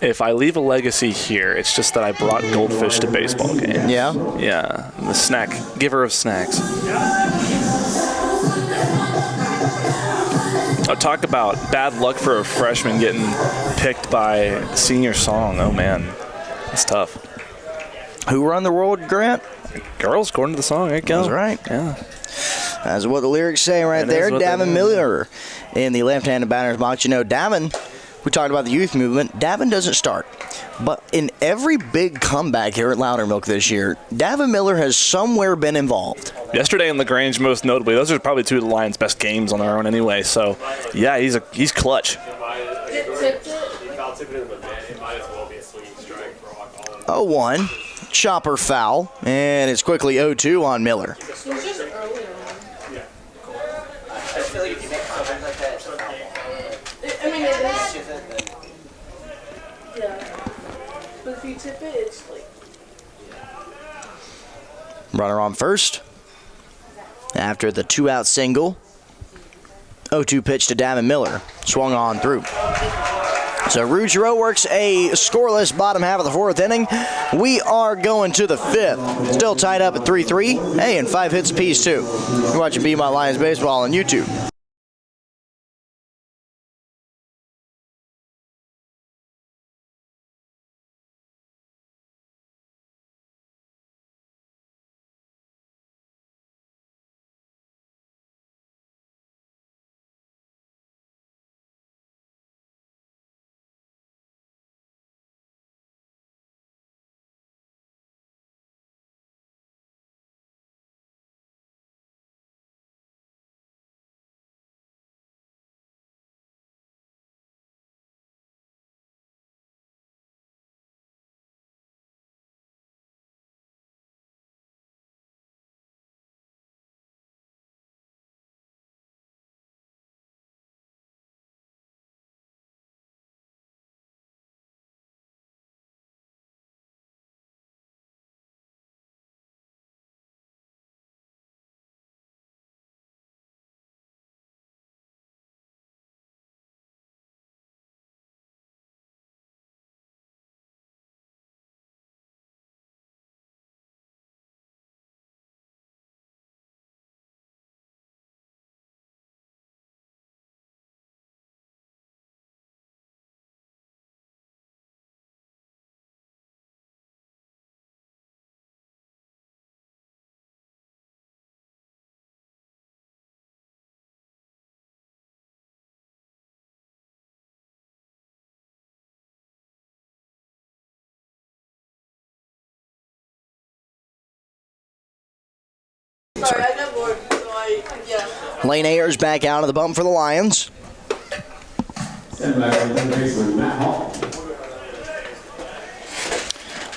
If I leave a legacy here, it's just that I brought goldfish to baseball games. Yeah? Yeah. I'm the snack giver of snacks. Oh, talk about bad luck for a freshman getting picked by senior song. Oh, man. That's tough. Who run the world, Grant? Girls, according to the song. There you go. That's right. Yeah. That's what the lyrics say right there. Davin Miller in the left-handed batter's box. You know, Davin, we talked about the youth movement. Davin doesn't start. But in every big comeback here at Loudermilk this year, Davin Miller has somewhere been involved. Yesterday in LaGrange, most notably, those are probably 2 of the Lions' best games on their own anyway. So, yeah, he's clutch. 0-1, chopper foul, and it's quickly 0-2 on Miller. It was just earlier. I feel like if you make comments like that, it's a foul. I mean, it is. Yeah. But if you tip it, it's like. Runner on first. After the 2-out single, 0-2 pitch to Davin Miller. Swung on through. So Rougereau works a scoreless bottom half of the 4th inning. We are going to the 5th. Still tied up at 3-3. Hey, and 5 hits apiece, too. You're watching Be My Lions Baseball on YouTube. Sorry, I got bored, so yeah. Lane Ayers back out of the bump for the Lions. Stand back on third baseman, Matt Hall.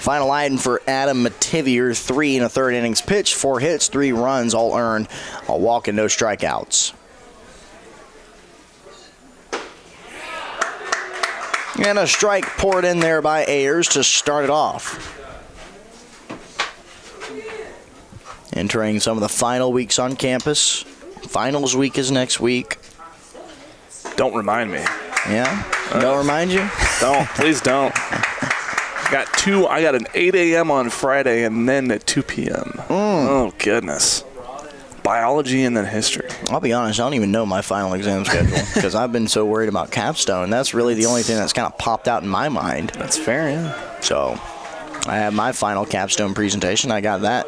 Final item for Adam Mativier, 3 1/3 innings pitched, 4 hits, 3 runs, all earned, a walk and no strikeouts. And a strike poured in there by Ayers to start it off. Entering some of the final weeks on campus. Finals week is next week. Don't remind me. Yeah? Don't remind you? Don't. Please don't. I got an 8 a.m. on Friday and then at 2 p.m. Oh, goodness. Biology and then history. I'll be honest, I don't even know my final exam schedule because I've been so worried about capstone. That's really the only thing that's kind of popped out in my mind. That's fair, yeah. So I have my final capstone presentation. I got that,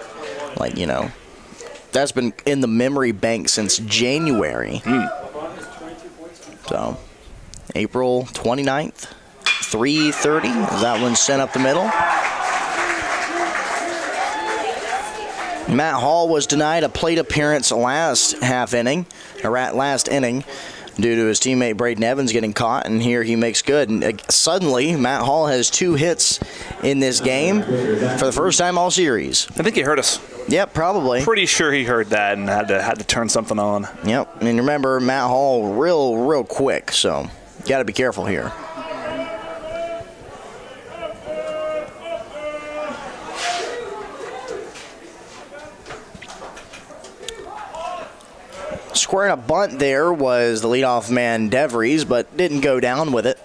that's been in the memory bank since January. So April 29th. 3:30 as that one's sent up the middle. Matt Hall was denied a plate appearance last inning due to his teammate Braden Evans getting caught, and here he makes good. And suddenly, Matt Hall has 2 hits in this game for the first time all series. I think he heard us. Yep, probably. Pretty sure he heard that and had to turn something on. Yep, and remember, Matt Hall real quick, so you got to be careful here. Squaring a bunt there was the leadoff man DeVries, but didn't go down with it.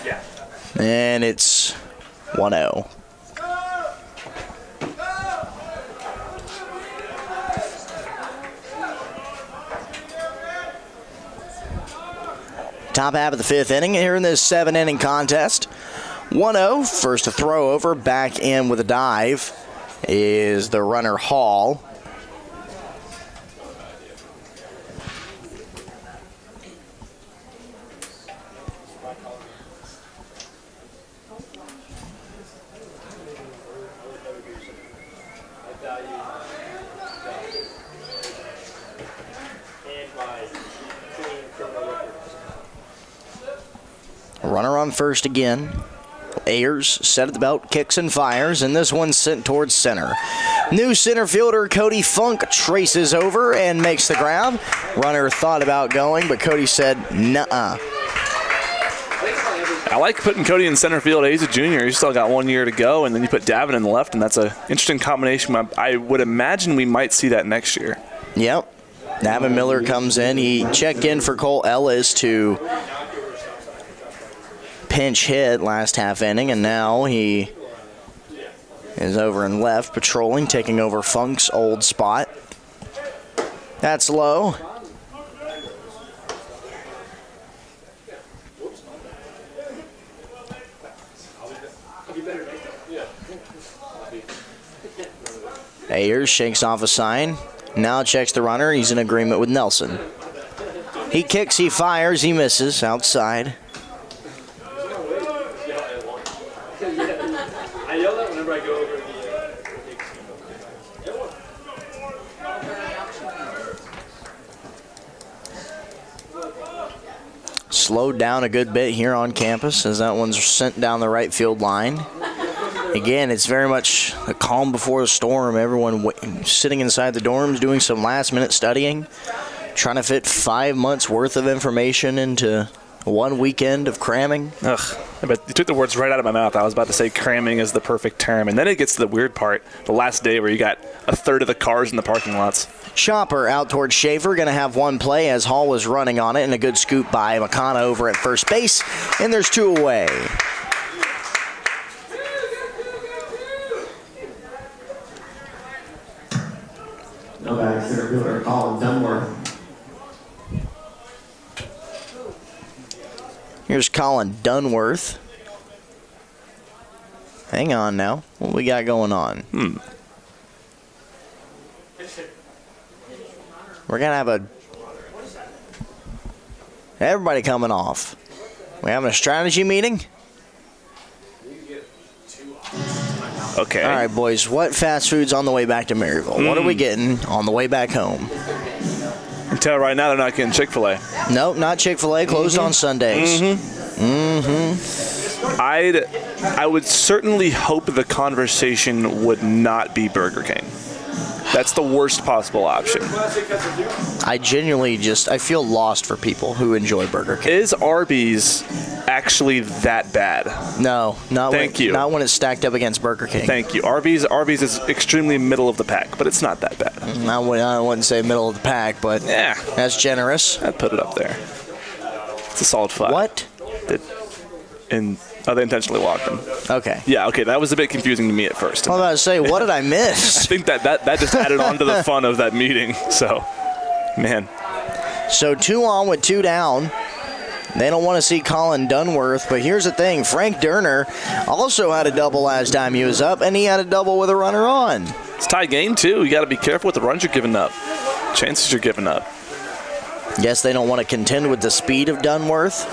Yeah. And it's 1-0. Top half of the 5th inning here in this 7-inning contest. 1-0, first to throw over, back in with a dive is the runner Hall. Runner on first again. Ayers set at the belt, kicks and fires, and this one's sent towards center. New center fielder Cody Funk traces over and makes the grab. Runner thought about going, but Cody said, nuh-uh. I like putting Cody in center field. He's a junior. He's still got 1 year to go, and then you put Davin in the left, and that's an interesting combination. I would imagine we might see that next year. Yep. Davin Miller comes in. He checked in for Cole Ellis to pinch hit last half inning, and now he is over in left patrolling, taking over Funk's old spot. That's low. Ayers shakes off a sign. Now checks the runner. He's in agreement with Nelson. He kicks, he fires, he misses outside. Slowed down a good bit here on campus as that one's sent down the right field line. Again, it's very much a calm before the storm. Everyone sitting inside the dorms doing some last-minute studying, trying to fit 5 months' worth of information into 1 weekend of cramming. Ugh, but you took the words right out of my mouth. I was about to say cramming is the perfect term. And then it gets to the weird part, the last day where you got a third of the cars in the parking lots. Chopper out towards Schaefer, going to have one play as Hall was running on it, and a good scoop by McConnell over at first base, and there's 2 away. No back center fielder Colin Dunworth. Here's Colin Dunworth. Hang on now. What we got going on? We're going to have everybody coming off. We having a strategy meeting? Okay. All right, boys. What fast food's on the way back to Maryville? What are we getting on the way back home? I can tell right now they're not getting Chick-fil-A. Nope, not Chick-fil-A. Closed on Sundays. I would certainly hope the conversation would not be Burger King. That's the worst possible option. I genuinely I feel lost for people who enjoy Burger King. Is Arby's actually that bad? No, not Not when it's stacked up against Burger King. Thank you. Arby's is extremely middle of the pack, but it's not that bad. I wouldn't say middle of the pack, but Yeah, that's generous. I'd put it up there. It's a solid 5. What? They intentionally walked him. Okay. Yeah, okay, that was a bit confusing to me at first. I was about to say, what did I I miss? think that just added on to the fun of that meeting. So, man. So 2 on with 2 down. They don't want to see Colin Dunworth, but here's the thing. Frank Durner also had a double last time he was up, and he had a double with a runner on. It's tie game, too. You got to be careful with the runs you're giving up. Chances you're giving up. Guess they don't want to contend with the speed of Dunworth.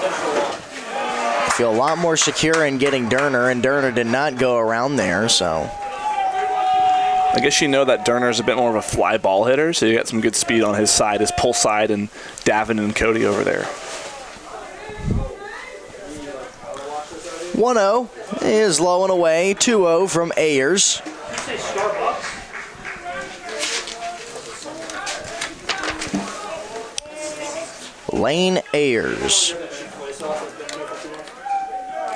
Feel a lot more secure in getting Durner, and Durner did not go around there, so. I guess you know that Durner's a bit more of a fly ball hitter, so you got some good speed on his side, his pull side, and Davin and Cody over there. 1-0 is low and away. 2-0 from Ayers. Lane Ayers.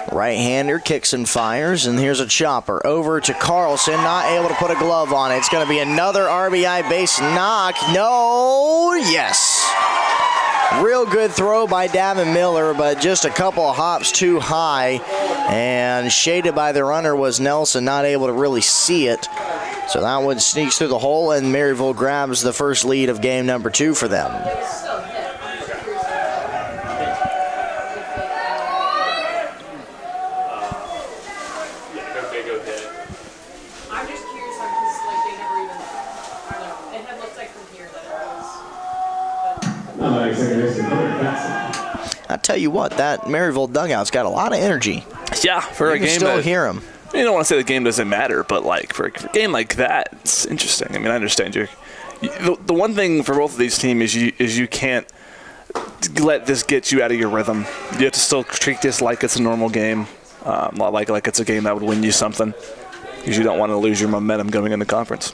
Right-hander kicks and fires, and here's a chopper over to Carlson, not able to put a glove on it. It's going to be another RBI base knock. No, yes. Real good throw by Davin Miller, but just a couple of hops too high, and shaded by the runner was Nelson, not able to really see it. So that one sneaks through the hole, and Maryville grabs the first lead of game number 2 for them. I tell you what, that Maryville dugout's got a lot of energy. Yeah, for a game You can still that, hear them. you don't want to say the game doesn't matter, but like for a game like that, it's interesting. I mean, I understand the one thing for both of these teams is you can't let this get you out of your rhythm. You have to still treat this like it's a normal game, not like it's a game that would win you something, because you don't want to lose your momentum going into conference.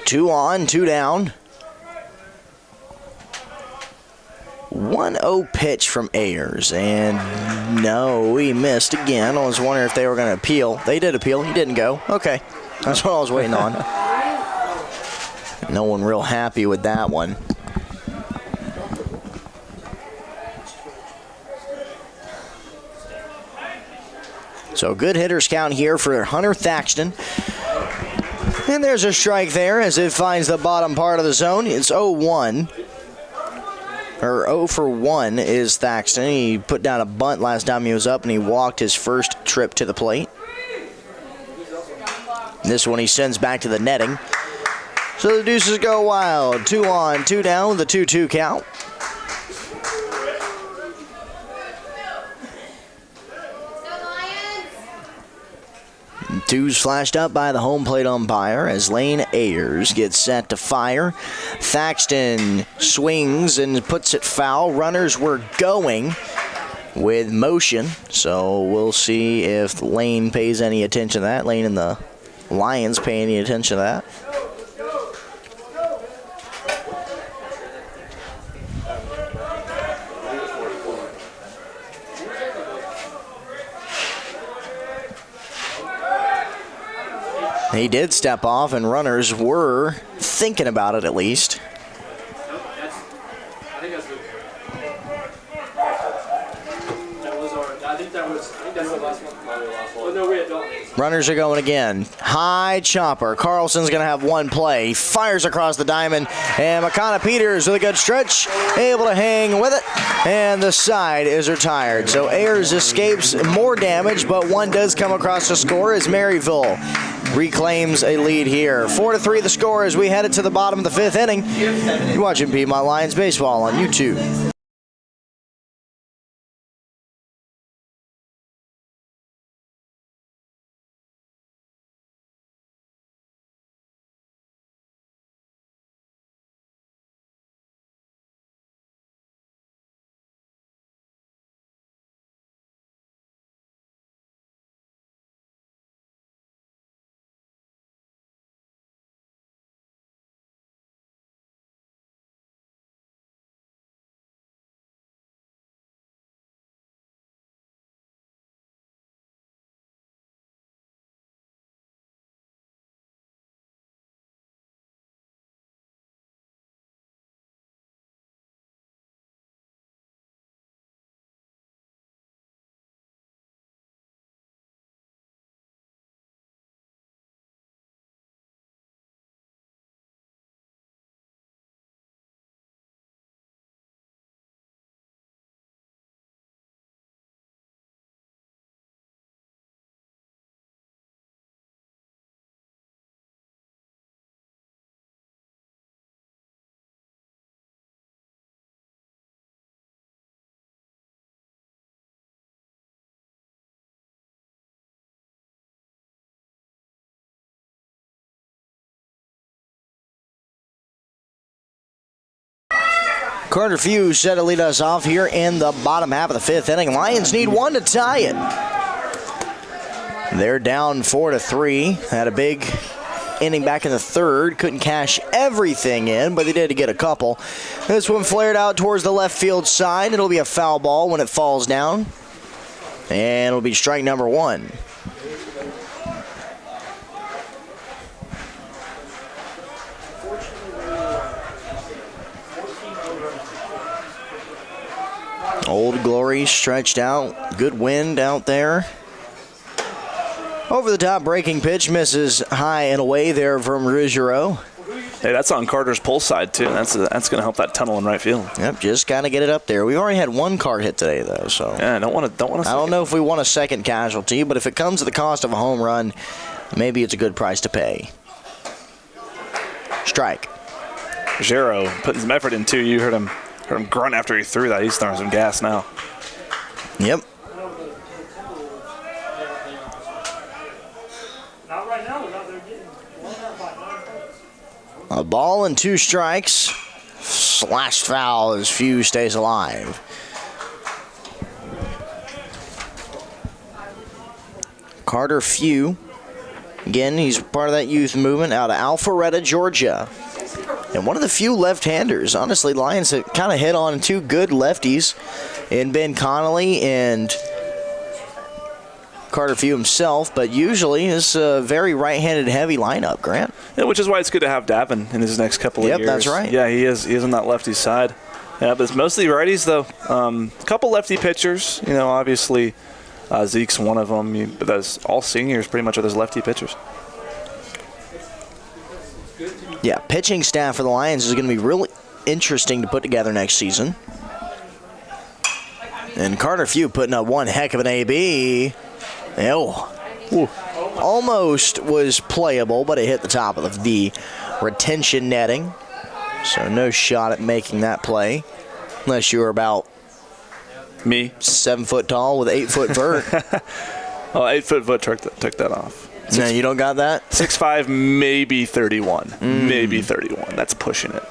2 on, 2 down. 1-0 pitch from Ayers, and no, he missed again. I was wondering if they were going to appeal. They did appeal. He didn't go. Okay, that's what I was waiting on. No one real happy with that one. So good hitters count here for Hunter Thaxton. And there's a strike there as it finds the bottom part of the zone. It's 0-1. Or 0 for 1 is Thaxton. He put down a bunt last time he was up, and he walked his first trip to the plate. This one he sends back to the netting. So the Deuces go wild. 2 on, 2 down with a 2-2 count. Two's flashed up by the home plate umpire as Lane Ayers gets set to fire. Thaxton swings and puts it foul. Runners were going with motion, so we'll see if Lane pays any attention to that. Lane and the Lions pay any attention to that. He did step off, and runners were thinking about it at least. Runners are going again. High chopper. Carlson's going to have one play. Fires across the diamond, and McConnell Peters with a good stretch, able to hang with it, and the side is retired. So Ayers escapes more damage, but one does come across the score as Maryville reclaims a lead here. 4-3 the score as we headed to the bottom of the 5th inning. You're watching Piedmont Lions Baseball on YouTube. Carter Few set to lead us off here in the bottom half of the fifth inning. Lions need one to tie it. They're down 4-3. Had a big inning back in the third. Couldn't cash everything in, but they did get a couple. This one flared out towards the left field side. It'll be a foul ball when it falls down. And it'll be strike number one. Old Glory stretched out. Good wind out there. Over the top breaking pitch, misses high and away there from Ruggiero. Hey, that's on Carter's pull side too. That's going to help that tunnel in right field. Yep, just kind of get it up there. We've already had one car hit today though, so yeah, don't want to. I don't know if we want a second casualty, but if it comes at the cost of a home run, maybe it's a good price to pay. Strike. Ruggiero putting some effort in too. You heard him grunt after he threw that. He's throwing some gas now. Yep. Not right now. They're getting blown out by 9 points. A ball and 2 strikes. Slashed foul as Few stays alive. Carter Few. Again, he's part of that youth movement out of Alpharetta, Georgia. And one of the few left-handers. Honestly, Lions have kind of hit on 2 good lefties in Ben Connolly and Carter Few himself, but usually it's a very right-handed heavy lineup, Grant. Yeah, which is why it's good to have Davin in his next couple of years. Yep, that's right. Yeah, he is on that lefty side. Yeah, but it's mostly righties, though. A couple lefty pitchers. You know, obviously Zeke's one of them. But that's all seniors pretty much are those lefty pitchers. Yeah, pitching staff for the Lions is going to be really interesting to put together next season. And Carter Few putting up one heck of an AB. Ooh. Almost was playable, but it hit the top of the retention netting. So no shot at making that play. Unless you were about me 7 foot tall with 8 foot vert. Oh, 8 foot vert took that off. No, you don't got that? 6'5", maybe 31. Maybe 31. That's pushing it.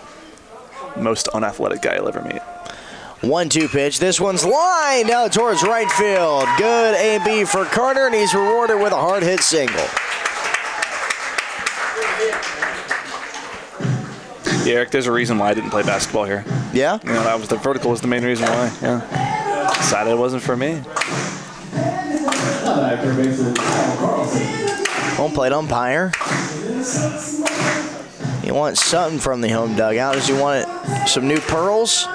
Most unathletic guy you'll ever meet. 1-2 pitch. This one's lined out towards right field. Good AB for Carter, and he's rewarded with a hard hit single. Yeah, Eric, there's a reason why I didn't play basketball here. Yeah? You know, that was the vertical was the main reason why. Yeah. Decided it wasn't for me. Home plate umpire. He wants something from the home dugout. Does he want some new pearls?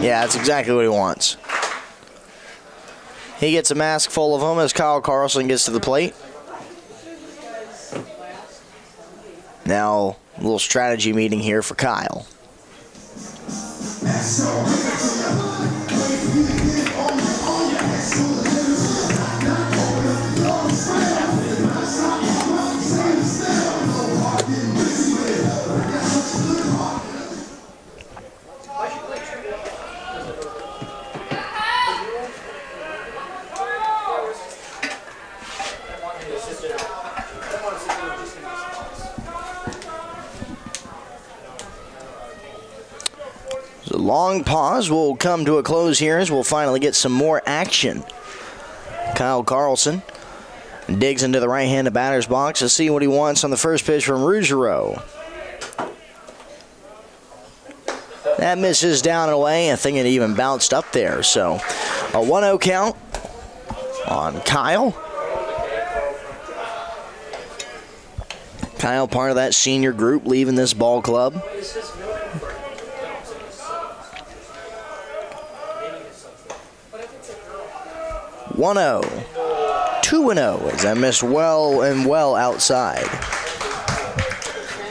Yeah, that's exactly what he wants. He gets a mask full of them as Kyle Carlson gets to the plate. Now, a little strategy meeting here for Kyle. The long pause will come to a close here as we'll finally get some more action. Kyle Carlson digs into the right-handed batter's box to see what he wants on the first pitch from Ruggiero. That misses down and away. I think it even bounced up there. So a 1-0 count on Kyle. Kyle, part of that senior group leaving this ball club. 1-0, 2-0 as I missed well outside.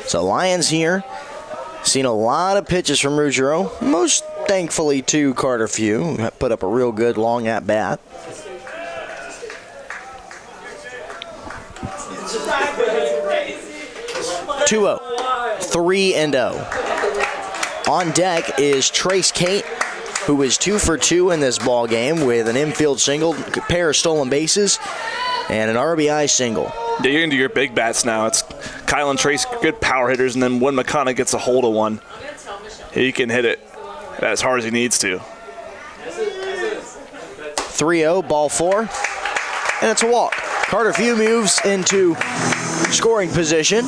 So Lions here, seen a lot of pitches from Ruggiero, most thankfully to Carter Few, put up a real good long at bat. (2-0), 3-0. On deck is Trace Kate, who is 2 for 2 in this ball game with an infield single, pair of stolen bases, and an RBI single. Yeah, you're into your big bats now. It's Kyle and Trace, good power hitters, and then when McConnell gets a hold of one, he can hit it as hard as he needs to. 3-0, ball 4, and it's a walk. Carter Few moves into scoring position.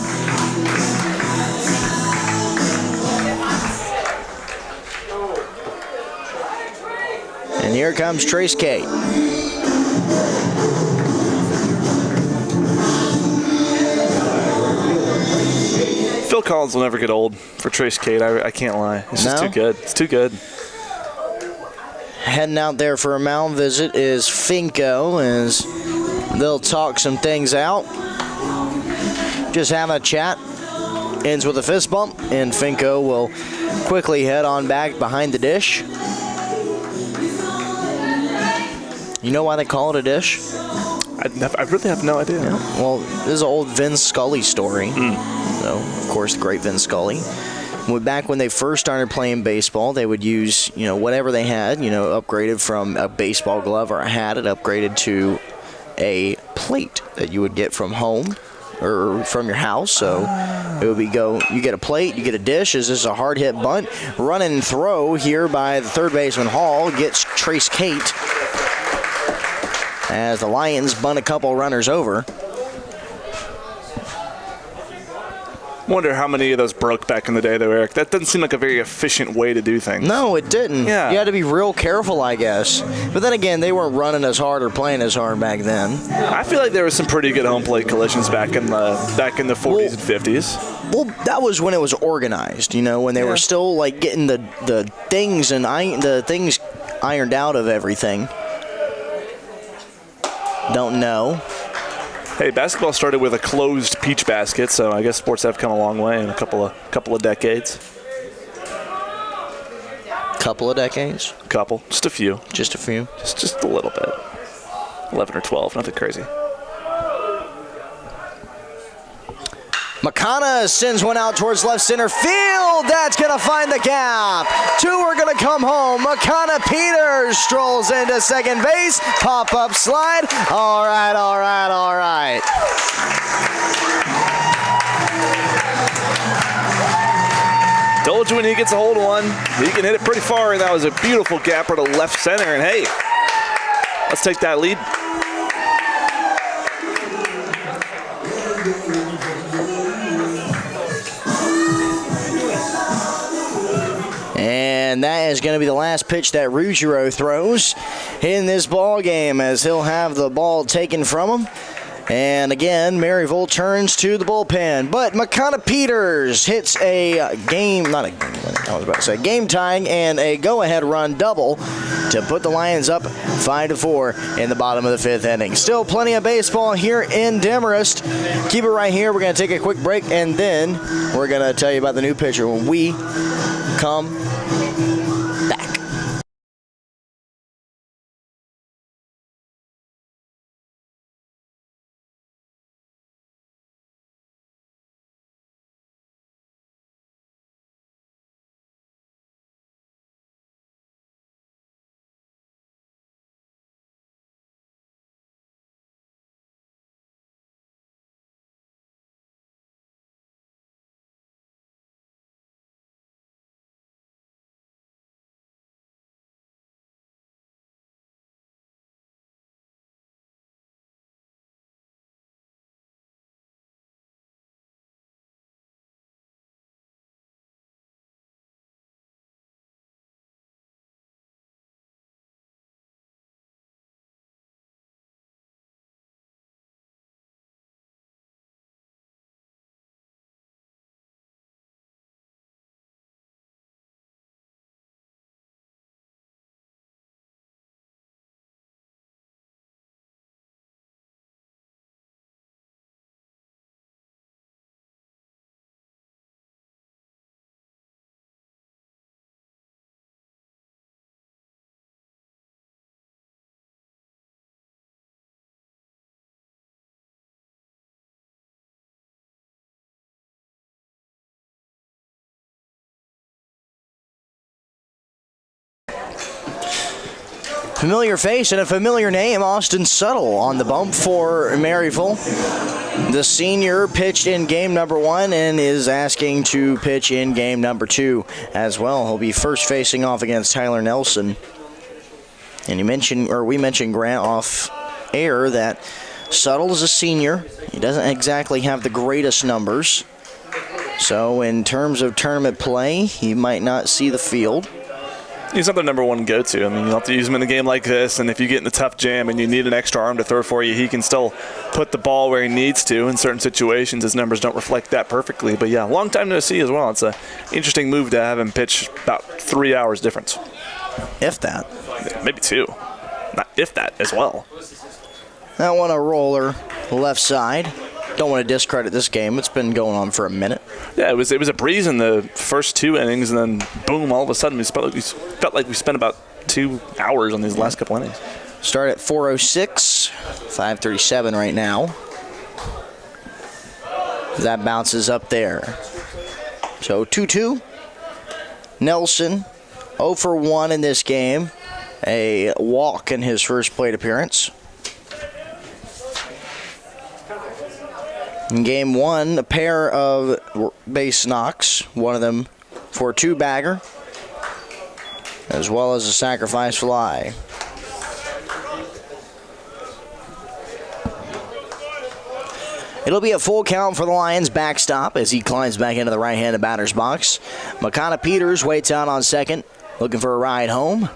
And here comes Trace Kate. Phil Collins will never get old for Trace Kate. I can't lie. It's just No? too good. It's too good. Heading out there for a mound visit is Finko as they'll talk some things out. Just having a chat. Ends with a fist bump, and Finko will quickly head on back behind the dish. You know why they call it a dish? I really have no idea. Well, this is an old Vin Scully story. So, of course, the great Vin Scully. Back when they first started playing baseball, they would use, whatever they had, upgraded from a baseball glove or a hat, it upgraded to a plate that you would get from home or from your house. So it would be you get a plate, you get a dish. Is this a hard hit bunt? Run and throw here by the third baseman Hall gets Trace Kate as the Lions bunt a couple runners over. Wonder how many of those broke back in the day, though, Eric. That doesn't seem like a very efficient way to do things. No, it didn't. Yeah. You had to be real careful, I guess. But then again, they weren't running as hard or playing as hard back then. I feel like there was some pretty good home plate collisions back in the 40s and 50s. Well, that was when it was organized. When they were still like getting the things ironed out of everything. Don't know. Hey, basketball started with a closed peach basket, so I guess sports have come a long way in a couple of decades. Couple of decades? Couple, just a few. Just a few? Just a little bit. 11 or 12, nothing crazy. McConna sends one out towards left center field. That's going to find the gap. 2 are going to come home. McConna Peters strolls into second base. Pop-up slide. All right. Told you when he gets a hold of one, he can hit it pretty far, and that was a beautiful gapper to left center. And hey, let's take that lead. And that is going to be the last pitch that Ruggiero throws in this ball game, as he'll have the ball taken from him. And again, Maryville turns to the bullpen. But McConna Peters hits a game tying and a go-ahead run double to put the Lions up 5-4 in the bottom of the 5th inning. Still plenty of baseball here in Demarest. Keep it right here. We're going to take a quick break, and then we're going to tell you about the new pitcher when we come Familiar face and a familiar name, Austin Suttle on the bump for Maryville. The senior pitched in game number 1 and is asking to pitch in game number 2 as well. He'll be first facing off against Tyler Nelson. And we mentioned Grant off air that Suttle is a senior. He doesn't exactly have the greatest numbers. So in terms of tournament play, he might not see the field. He's not their number 1 go-to. I mean, you'll have to use him in a game like this, and if you get in a tough jam and you need an extra arm to throw for you, he can still put the ball where he needs to. In certain situations, his numbers don't reflect that perfectly. But, yeah, long time no see as well. It's an interesting move to have him pitch about 3 hours difference. If that. Maybe 2. Not if that as well. That one a roller left side. Don't want to discredit this game. It's been going on for a minute. Yeah, it was a breeze in the first 2 innings, and then boom, all of a sudden we felt like we spent about 2 hours on these last couple innings. Start at 4:06, 5:37 right now. That bounces up there. So 2-2. Nelson 0 for 1 in this game. A walk in his first plate appearance. In game 1, a pair of base knocks, one of them for a 2-bagger, as well as a sacrifice fly. It'll be a full count for the Lions backstop as he climbs back into the right-handed batter's box. McConnell Peters waits out on second, looking for a ride home.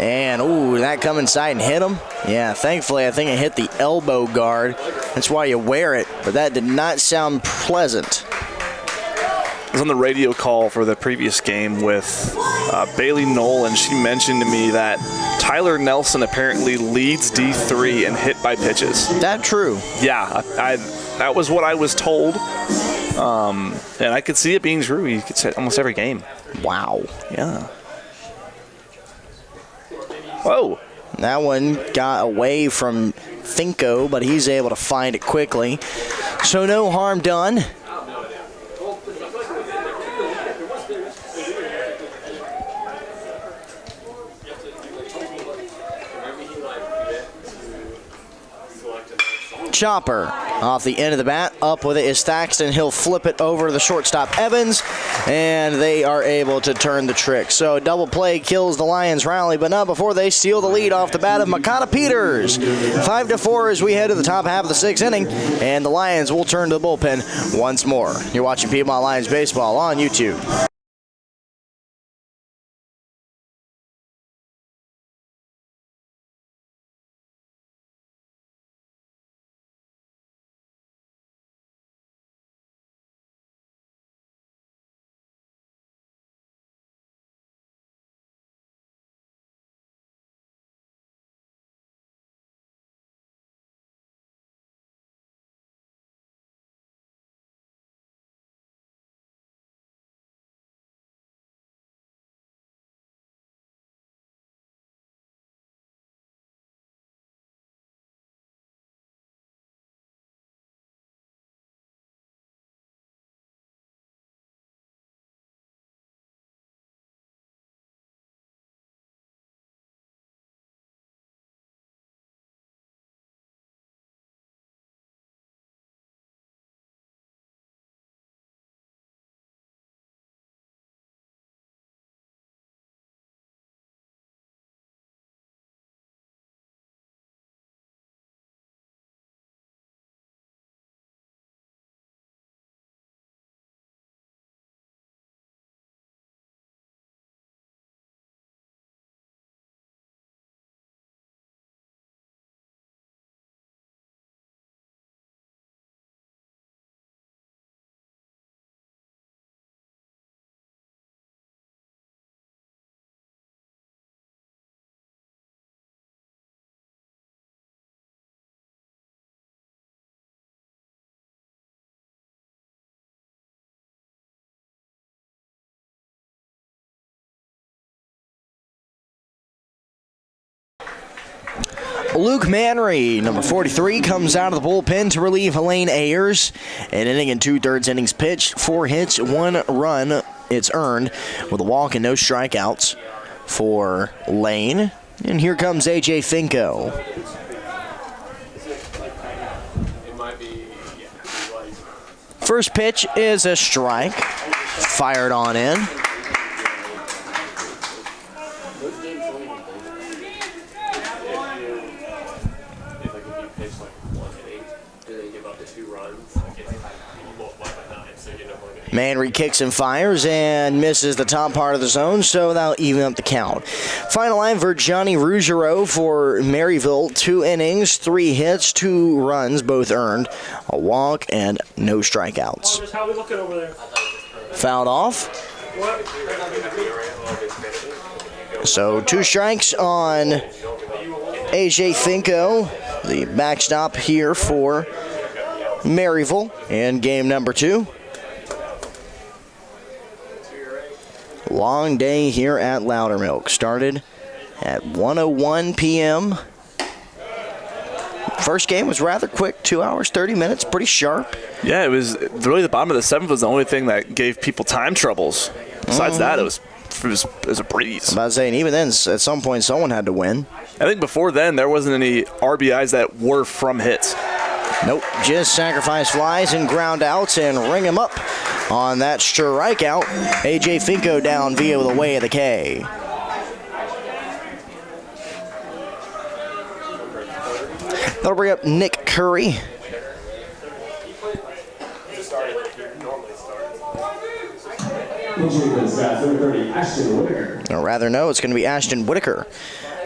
And, ooh, that come inside and hit him. Yeah, thankfully, I think it hit the elbow guard. That's why you wear it, but that did not sound pleasant. I was on the radio call for the previous game with Bailey Knoll, and she mentioned to me that Tyler Nelson apparently leads D3 in hit by pitches. That true? Yeah, that was what I was told, and I could see it being true. He gets hit almost every game. Wow. Yeah. Whoa. That one got away from Finko, but he's able to find it quickly. So no harm done. Chopper off the end of the bat. Up with it is Thaxton. He'll flip it over to the shortstop Evans, and they are able to turn the trick. So a double play kills the Lions rally, but not before they steal the lead off the bat of McConnell Peters. 5-4 as we head to the top half of the 6th inning, and the Lions will turn to the bullpen once more. You're watching Piedmont Lions Baseball on YouTube. Luke Manry, number 43, comes out of the bullpen to relieve Helene Ayers. An inning and 2/3 innings pitched, 4 hits, 1 run. It's earned with a walk and no strikeouts. for Lane. And here comes A.J. Finko. First pitch is a strike. Fired on in. Manry kicks and fires and misses the top part of the zone, so that'll even up the count. Final line for Johnny Ruggiero for Maryville. 2 innings, 3 hits, 2 runs, both earned, a walk, and no strikeouts. How are we looking over there? Fouled off. So 2 strikes on AJ Finko, the backstop here for Maryville in game number 2. Long day here at Loudermilk. Started at 1:01 p.m. First game was rather quick, 2 hours, 30 minutes, pretty sharp. Yeah, it was really the bottom of the 7th was the only thing that gave people time troubles. Besides that, it was a breeze. I'm about to say, and even then, at some point, someone had to win. I think before then, there wasn't any RBIs that were from hits. Nope, just sacrifice flies and ground outs and ring him up on that strikeout. A.J. Finko down via the way of the K. That'll bring up Nick Curry. Or rather, no, it's going to be Ashton Whitaker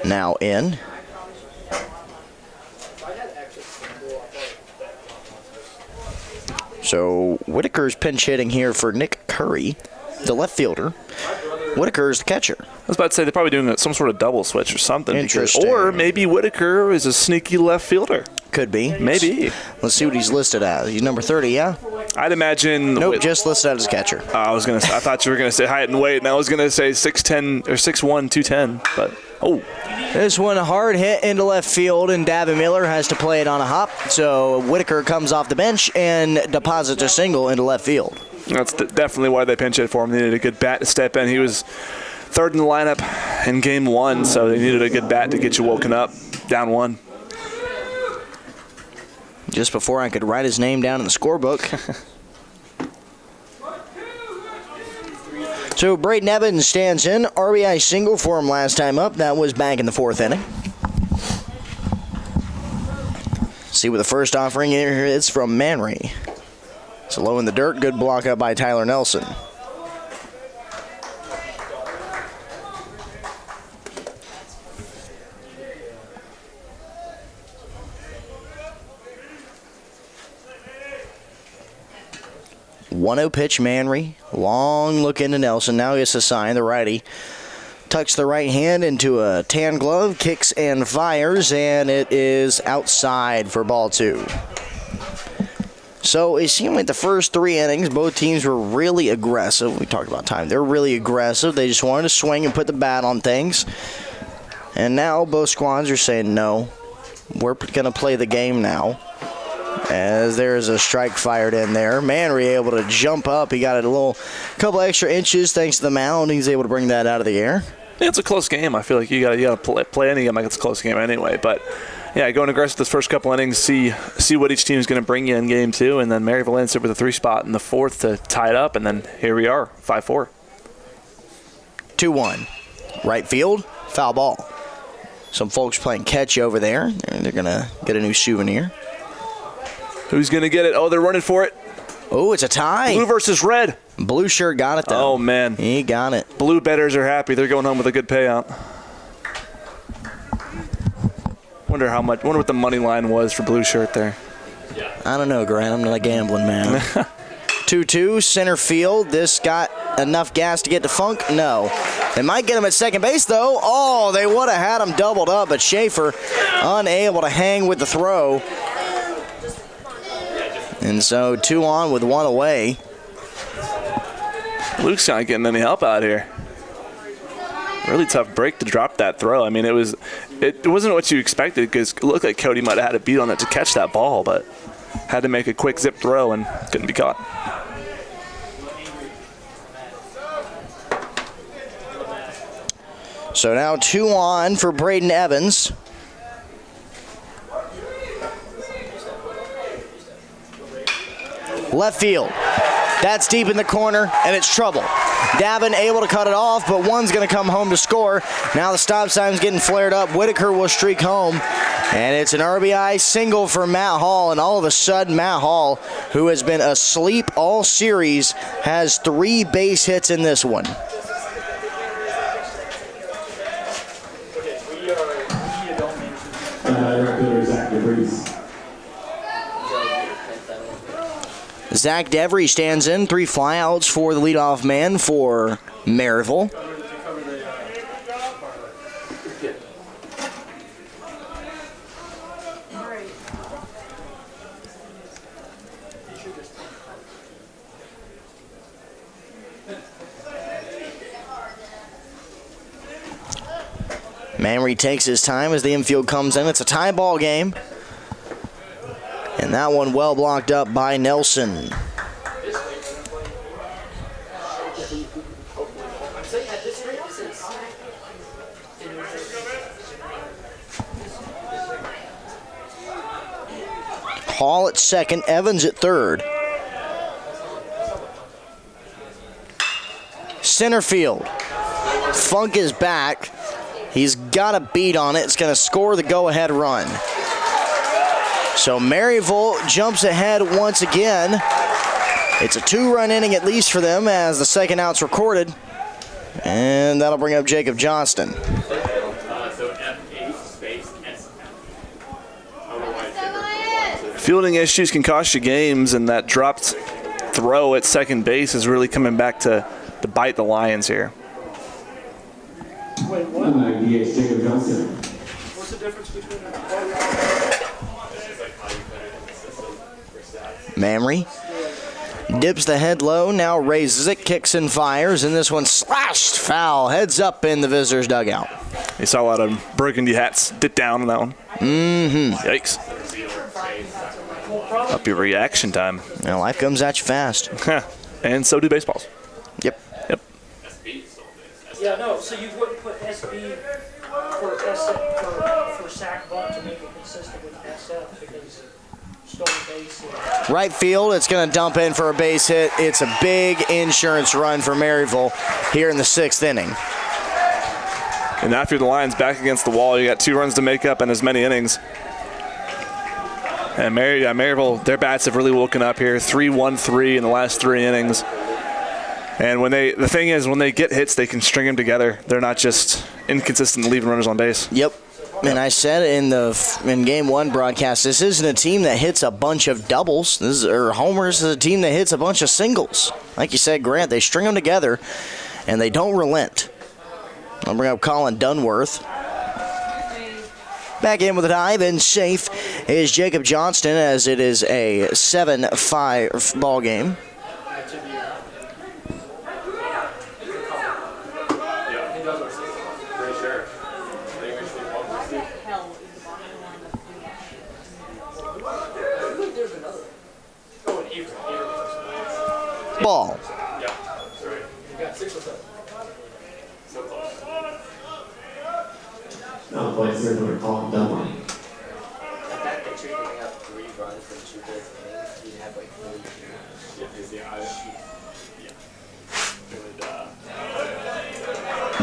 now in. So Whitaker's pinch hitting here for Nick Curry, the left fielder. Whitaker's the catcher. I was about to say they're probably doing some sort of double switch or something. Interesting. Or maybe Whitaker is a sneaky left fielder. Could be. Maybe. Let's see what he's listed as. He's number 30, yeah? I'd imagine. Nope, just listed as catcher. I thought you were gonna say height and weight, and I was gonna say 6'10" or 6'1", 210. But this one a hard hit into left field, and Davin Miller has to play it on a hop. So Whitaker comes off the bench and deposits a single into left field. That's definitely why they pinch hit for him. They needed a good bat to step in. He was third in the lineup in game 1, so they needed a good bat to get you woken up, down 1. Just before I could write his name down in the scorebook. So Brayden Evans stands in. RBI single for him last time up. That was back in the 4th inning. See what the first offering here is from Manry. It's low in the dirt. Good block up by Tyler Nelson. One-0 pitch, Manry. Long look into Nelson. Now he gets a sign. The righty tucks the right hand into a tan glove, kicks and fires, and it is outside for ball 2. So it seemed like the first 3 innings, both teams were really aggressive. We talked about time. They're really aggressive. They just wanted to swing and put the bat on things. And now both squads are saying, no, we're going to play the game now. As there's a strike fired in there. Manry able to jump up. He got a couple extra inches thanks to the mound. He's able to bring that out of the air. Yeah, it's a close game. I feel like you got to play any game like it's a close game anyway. But yeah, going aggressive this first couple innings, see what each team is going to bring you in game 2, and then Maryville ends up with a 3 spot in the 4th to tie it up, and then here we are, 5-4. 2-1. Right field, foul ball. Some folks playing catch over there. They're going to get a new souvenir. Who's going to get it? Oh, they're running for it. Oh, it's a tie. Blue versus red. Blue shirt got it, though. Oh, man. He got it. Blue bettors are happy. They're going home with a good payout. Wonder what the money line was for blue shirt there. I don't know, Grant. I'm not a gambling man. 2-2, center field. This got enough gas to get to Funk? No. They might get him at second base, though. Oh, they would have had him doubled up, but Schaefer unable to hang with the throw. And so 2 on with 1 away. Luke's not getting any help out here. Really tough break to drop that throw. I mean, it wasn't what you expected because it looked like Cody might have had a beat on it to catch that ball, but had to make a quick zip throw and couldn't be caught. So now 2 on for Braden Evans. Left field. That's deep in the corner, and it's trouble. Davin able to cut it off, but one's going to come home to score. Now the stop sign's getting flared up. Whitaker will streak home, and it's an RBI single for Matt Hall, and all of a sudden Matt Hall, who has been asleep all series, has 3 base hits in this one. Zach Devery stands in, 3 flyouts for the leadoff man for Maryville. Mamry takes his time as the infield comes in. It's a tie ball game. And that one well blocked up by Nelson. Hall at second, Evans at third. Center field. Funk is back. He's got a beat on it. It's going to score the go-ahead run. So Maryville jumps ahead once again. It's a 2-run inning at least for them as the second out's recorded. And that'll bring up Jacob Johnston. Fielding issues can cost you games, and that dropped throw at second base is really coming back to bite the Lions here. Wait, what? Jacob Johnson. What's the difference between the Mamry dips the head low, now raises it, kicks and fires, and this one slashed foul, heads up in the visitor's dugout. You saw a lot of burgundy hats dip down on that one. Yikes. Up your reaction time. Now life comes at you fast. And so do baseballs. Yep. Yeah, no, so you wouldn't put SB for sack bunt to make it consistent with SF because stolen base. Right field, it's going to dump in for a base hit. It's a big insurance run for Maryville here in the 6th inning. And after the Lions back against the wall, you got 2 runs to make up in as many innings. And Maryville, their bats have really woken up here. 3-1-3 in the last 3 innings. And the thing is, when they get hits, they can string them together. They're not just inconsistent leaving runners on base. Yep. And I said in Game 1 broadcast, this isn't a team that hits a bunch of doubles or homers. This is a team that hits a bunch of singles. Like you said, Grant, they string them together, and they don't relent. I'll bring up Colin Dunworth. Back in with a dive, and safe is Jacob Johnston as it is a 7-5 ball game. Ball. No, play third for Colin Dunbar. The fact that you're giving up 3 runs from 2 innings, you have like 42.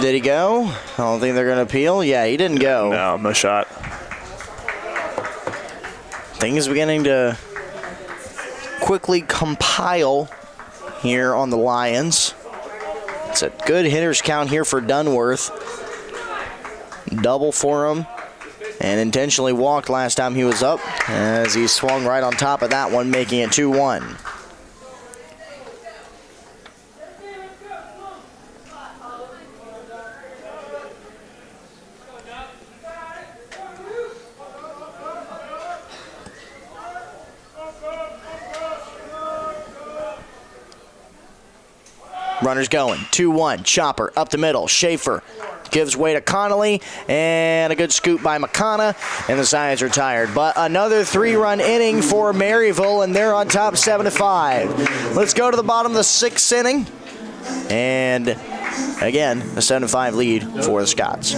Did he go? I don't think they're going to appeal. Yeah, he didn't go. No shot. Things beginning to quickly compile here on the Lions. It's a good hitter's count here for Dunworth. Double for him, and intentionally walked last time he was up as he swung right on top of that one, making it 2-1. Runners going. 2-1. Chopper up the middle. Schaefer gives way to Connolly, and a good scoop by McConna, and the Zions are tired. But another 3-run inning for Maryville, and they're on top 7-5. Let's go to the bottom of the 6th inning. And Again, a 7-5 lead for the Scots.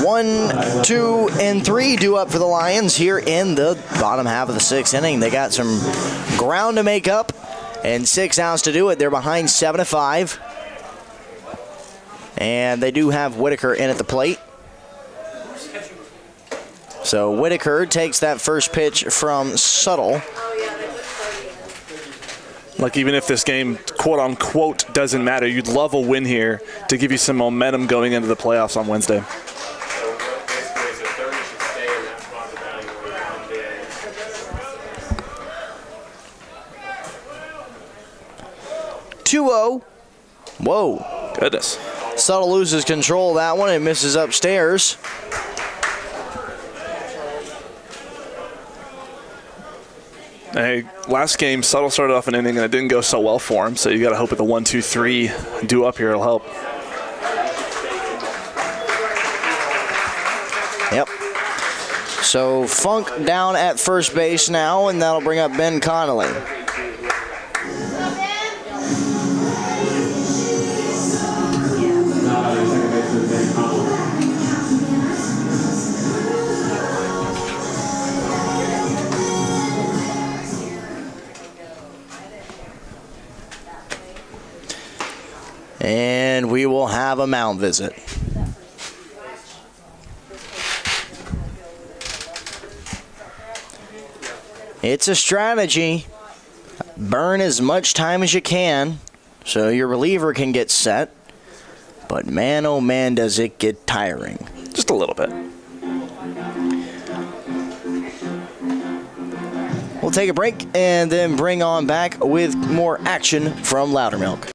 One, two, and three due up for the Lions here in the bottom half of the 6th inning. They got some ground to make up and 6 outs to do it. They're behind 7-5. And they do have Whitaker in at the plate. So Whitaker takes that first pitch from Suttle. Look, even if this game, quote unquote, doesn't matter, you'd love a win here to give you some momentum going into the playoffs on Wednesday. Two-0. Whoa. Goodness. Suttle loses control of that one and misses upstairs. Hey, last game, Suttle started off an inning and it didn't go so well for him, so you got to hope that the 1-2-3 due up here will help. Yep. So Funk down at first base now, and that'll bring up Ben Connolly. And we will have a mound visit. It's a strategy. Burn as much time as you can so your reliever can get set. But man, oh man, does it get tiring. Just a little bit. We'll take a break and then bring on back with more action from Loudermilk.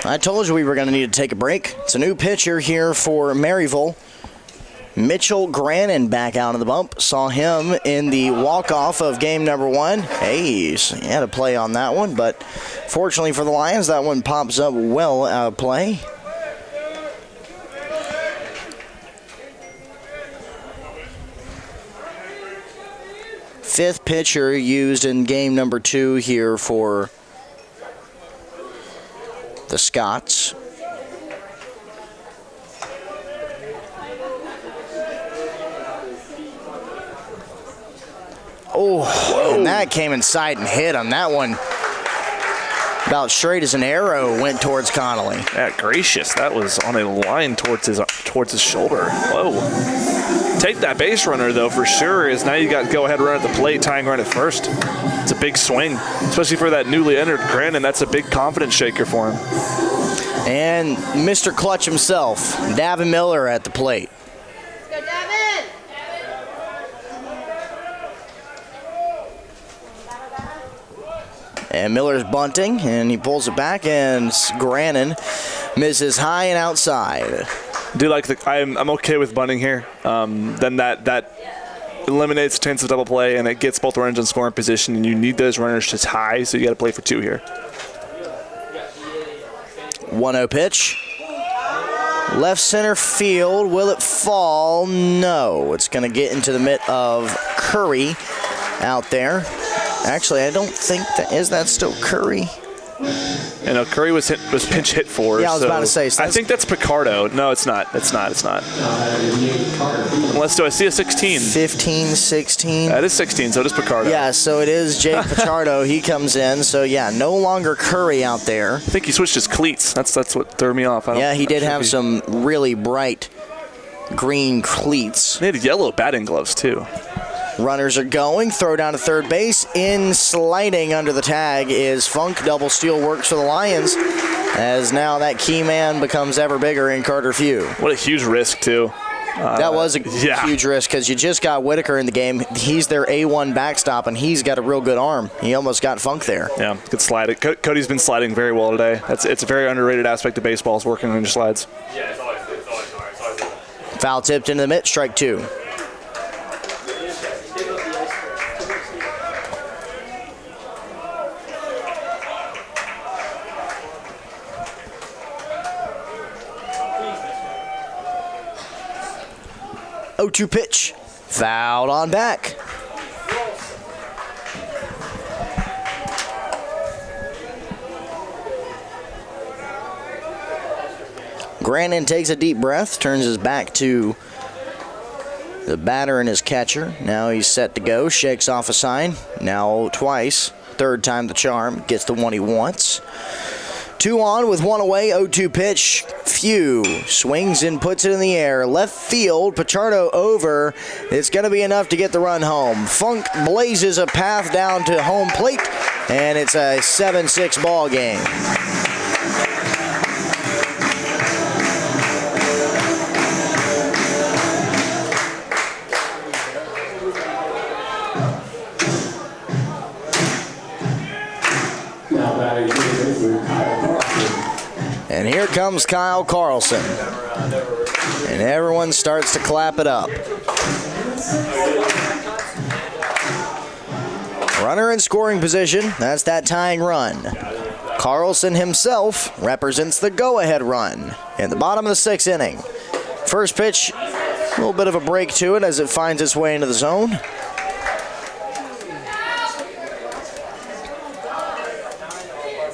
I told you we were going to need to take a break. It's a new pitcher here for Maryville. Mitchell Grannon back out of the bump. Saw him in the walk-off of game number 1. Hey, he had a play on that one, but fortunately for the Lions, that one pops up well out of play. Fifth pitcher used in game number 2 here for the Scots. Oh, and that came inside and hit him. That one about straight as an arrow went towards Connolly. Yeah, gracious. That was on a line towards his shoulder. Whoa. Take that base runner, though, for sure, is now you got go-ahead run at the plate, tying run at first. It's a big swing, especially for that newly entered Grannon. That's a big confidence shaker for him. And Mr. Clutch himself, Davin Miller at the plate. Let's go, Davin! And Miller's bunting, and he pulls it back, and Grannon misses high and outside. I'm okay with bunting here. Then that eliminates the chance of double play, and it gets both runners in scoring position, and you need those runners to tie, so you got to play for 2 here. 1-0 pitch. Left center field. Will it fall? No. It's going to get into the mitt of Curry out there. Actually, I don't think that is that still Curry. You know, Curry was pinch hit for. Yeah, I was about to say. So I think that's Picardo. No, it's not. It's not. Unless, do I see a 16? 15, 16. That is 16, so it is Picardo. Yeah, so it is Jake Pichardo. He comes in. So, yeah, no longer Curry out there. I think he switched his cleats. That's what threw me off. Yeah, he did have some really bright green cleats. They had yellow batting gloves, too. Runners are going. Throw down to third base. In sliding under the tag is Funk. Double steal works for the Lions, as now that key man becomes ever bigger in Carter Few. What a huge risk, too. That was a huge risk because you just got Whitaker in the game. He's their A1 backstop, and he's got a real good arm. He almost got Funk there. Yeah, good slide. Cody's been sliding very well today. It's a very underrated aspect of baseball is working on your slides. Yeah, it's always Foul tipped into the mitt. Strike 2. Oh, 0-2 pitch. Fouled on back. Grannon takes a deep breath, turns his back to the batter and his catcher. Now he's set to go, shakes off a sign. Now twice. Third time the charm. Gets the one he wants. 2 on with 1 away, 0-2 pitch. Few swings and puts it in the air. Left field, Pichardo over. It's going to be enough to get the run home. Funk blazes a path down to home plate, and it's a 7-6 ball game. And here comes Kyle Carlson. And everyone starts to clap it up. Runner in scoring position. That's that tying run. Carlson himself represents the go-ahead run in the bottom of the 6th inning. First pitch, a little bit of a break to it as it finds its way into the zone.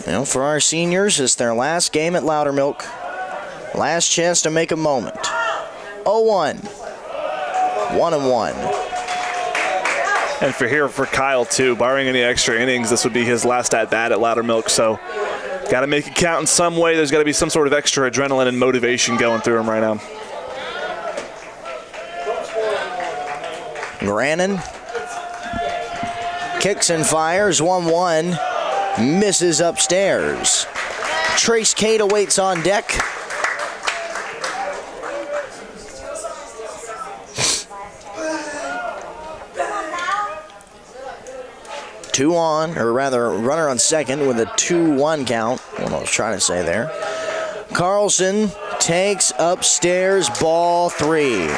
You know, for our seniors, it's their last game at Loudermilk. Last chance to make a moment. 0-1. 1-1. And for Kyle, too, barring any extra innings, this would be his last at-bat at Loudermilk. So got to make it count in some way. There's got to be some sort of extra adrenaline and motivation going through him right now. Grannon kicks and fires. 1-1. Misses upstairs. Trace Cade awaits on deck. Two on, or rather, runner on second with a 2-1 count. What I was trying to say there. Carlson takes upstairs, ball 3.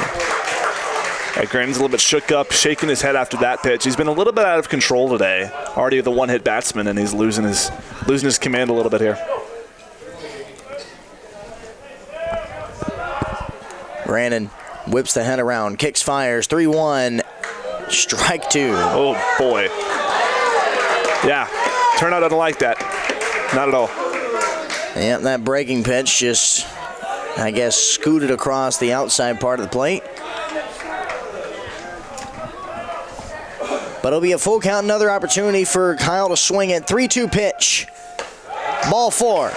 Grandin's a little bit shook up, shaking his head after that pitch. He's been a little bit out of control today. Already the one-hit batsman, and he's losing his command a little bit here. Grandin whips the head around, kicks, fires, 3-1, strike 2. Oh, boy. Yeah, turnout doesn't like that. Not at all. Yep, that breaking pitch just, I guess, scooted across the outside part of the plate. But it'll be a full count, another opportunity for Kyle to swing it. 3-2 pitch. Ball 4.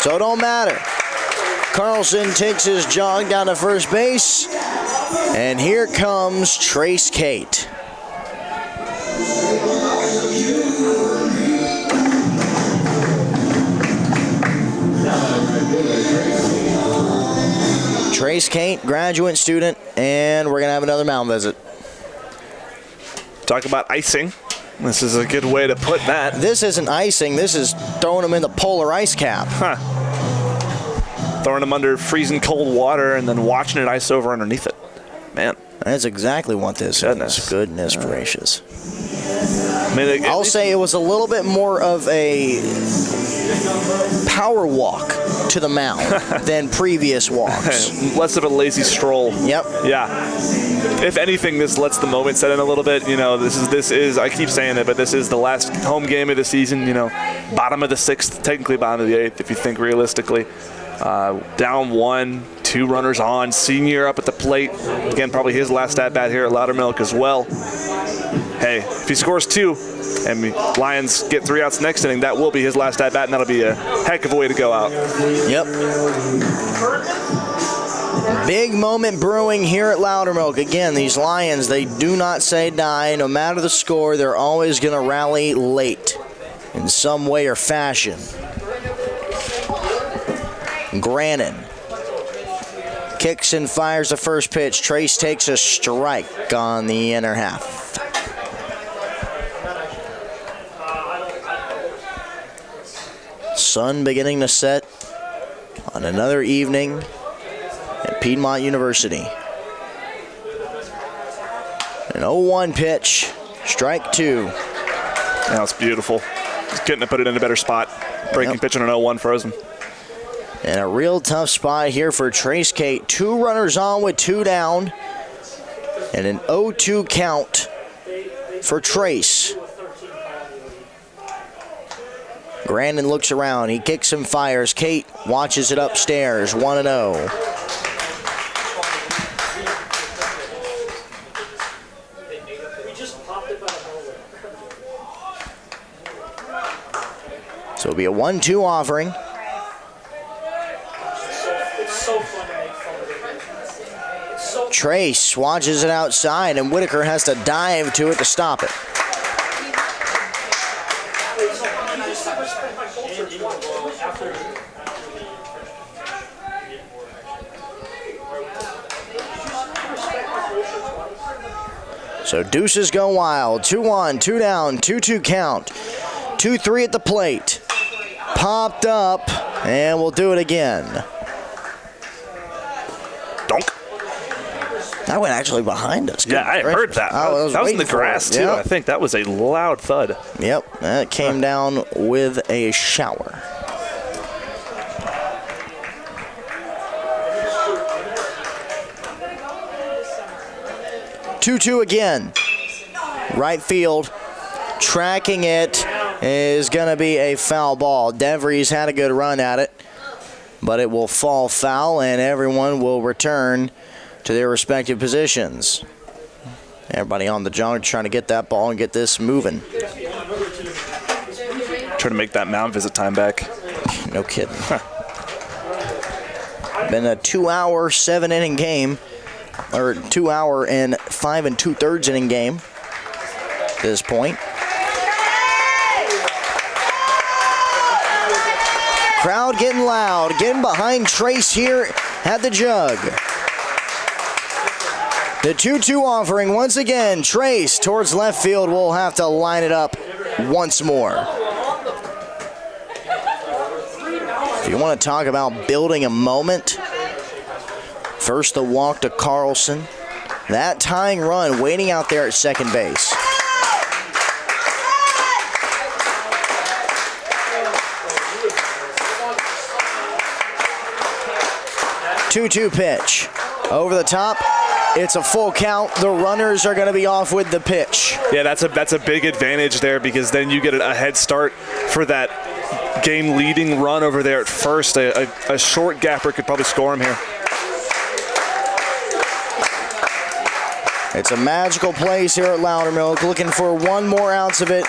So it don't matter. Carlson takes his jog down to first base. And here comes Trace Kate. Trace Kate, graduate student, and we're going to have another mound visit. Talk about icing. This is a good way to put that. This isn't icing. This is throwing them in the polar ice cap. Huh. Throwing them under freezing cold water and then watching it ice over underneath it. Man. That's exactly what this is. Goodness gracious. I mean, I'll say it was a little bit more of a power walk to the mound than previous walks. Less of a lazy stroll. Yep. Yeah. If anything, this lets the moment set in a little bit. You know, this is I keep saying it, but this is the last home game of the season. You know, bottom of the 6th, technically bottom of the 8th, if you think realistically. Down 1, 2 runners on. Senior up at the plate. Again, probably his last at-bat here at Loudermilk as well. Hey, if he scores 2 and Lions get 3 outs next inning, that will be his last at-bat, and that'll be a heck of a way to go out. Yep. Big moment brewing here at Loudermilk. Again, these Lions, they do not say die. No matter the score, they're always going to rally late in some way or fashion. Grandin kicks and fires the first pitch. Trace takes a strike on the inner half. Sun beginning to set on another evening at Piedmont University. An 0-1 pitch, strike 2. Now it's beautiful. Just couldn't have put it in a better spot. Breaking pitch on an 0-1 frozen. And a real tough spot here for Trace Kate. 2 runners on with 2 down. And an 0-2 count for Trace. Grandin looks around. He kicks and fires. Kate watches it upstairs. 1-0. So it'll be a 1-2 offering. Trace watches it outside, and Whitaker has to dive to it to stop it. So deuces go wild. 2-1, 2 down, 2-2 count. 2-3 at the plate. Popped up, and we'll do it again. Donk. That went actually behind us. Yeah, I heard that. That was in the grass, too. Yep. I think that was a loud thud. Yep, that came down with a shower. Two again. Right field. Tracking it is going to be a foul ball. DeVries had a good run at it, but it will fall foul, and everyone will return to their respective positions. Everybody on the jog trying to get that ball and get this moving. Trying to make that mound visit time back. No kidding. Been a 2-hour, 7-inning game, or 2-hour and 5 2/3 inning game at this point. Crowd getting loud, getting behind Trace here at the jug. The 2-2 offering once again. Trace towards left field. Will have to line it up once more. You want to talk about building a moment? First the walk to Carlson. That tying run waiting out there at second base. 2-2 pitch. Over the top. It's a full count. The runners are going to be off with the pitch. Yeah, that's a big advantage there because then you get a head start for that game-leading run over there at first. A short gapper could probably score him here. It's a magical place here at Loudermilk. Looking for one more ounce of it.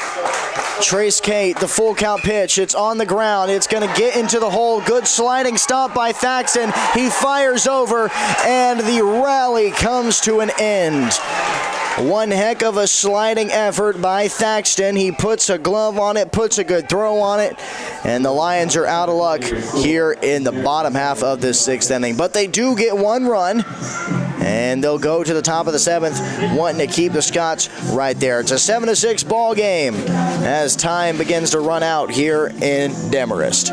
Trace Kate, the full count pitch. It's on the ground. It's going to get into the hole. Good sliding stop by Thaxton. He fires over, and the rally comes to an end. One heck of a sliding effort by Thaxton. He puts a glove on it, puts a good throw on it, and the Lions are out of luck here in the bottom half of this sixth inning. But they do get one run, and they'll go to the top of the seventh, wanting to keep the Scots right there. It's a 7-6 ball game as time begins to run out here in Demarest.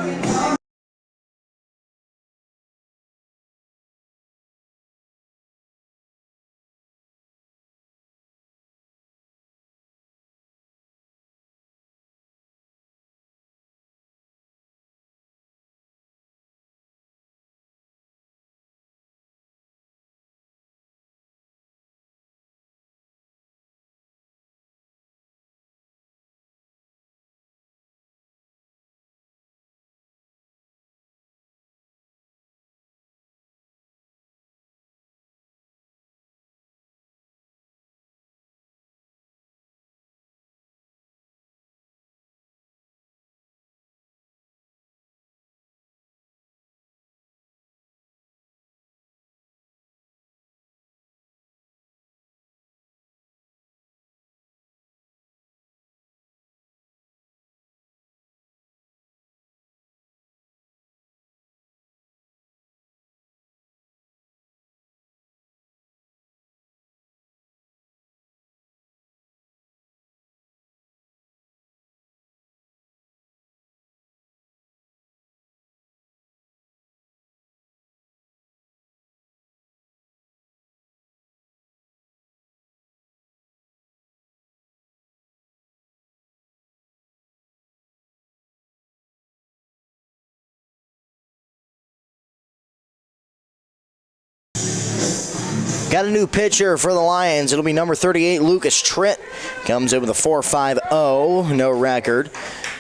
Got a new pitcher for the Lions. It'll be number 38, Lucas Tritt. Comes in with a 4.50, no record.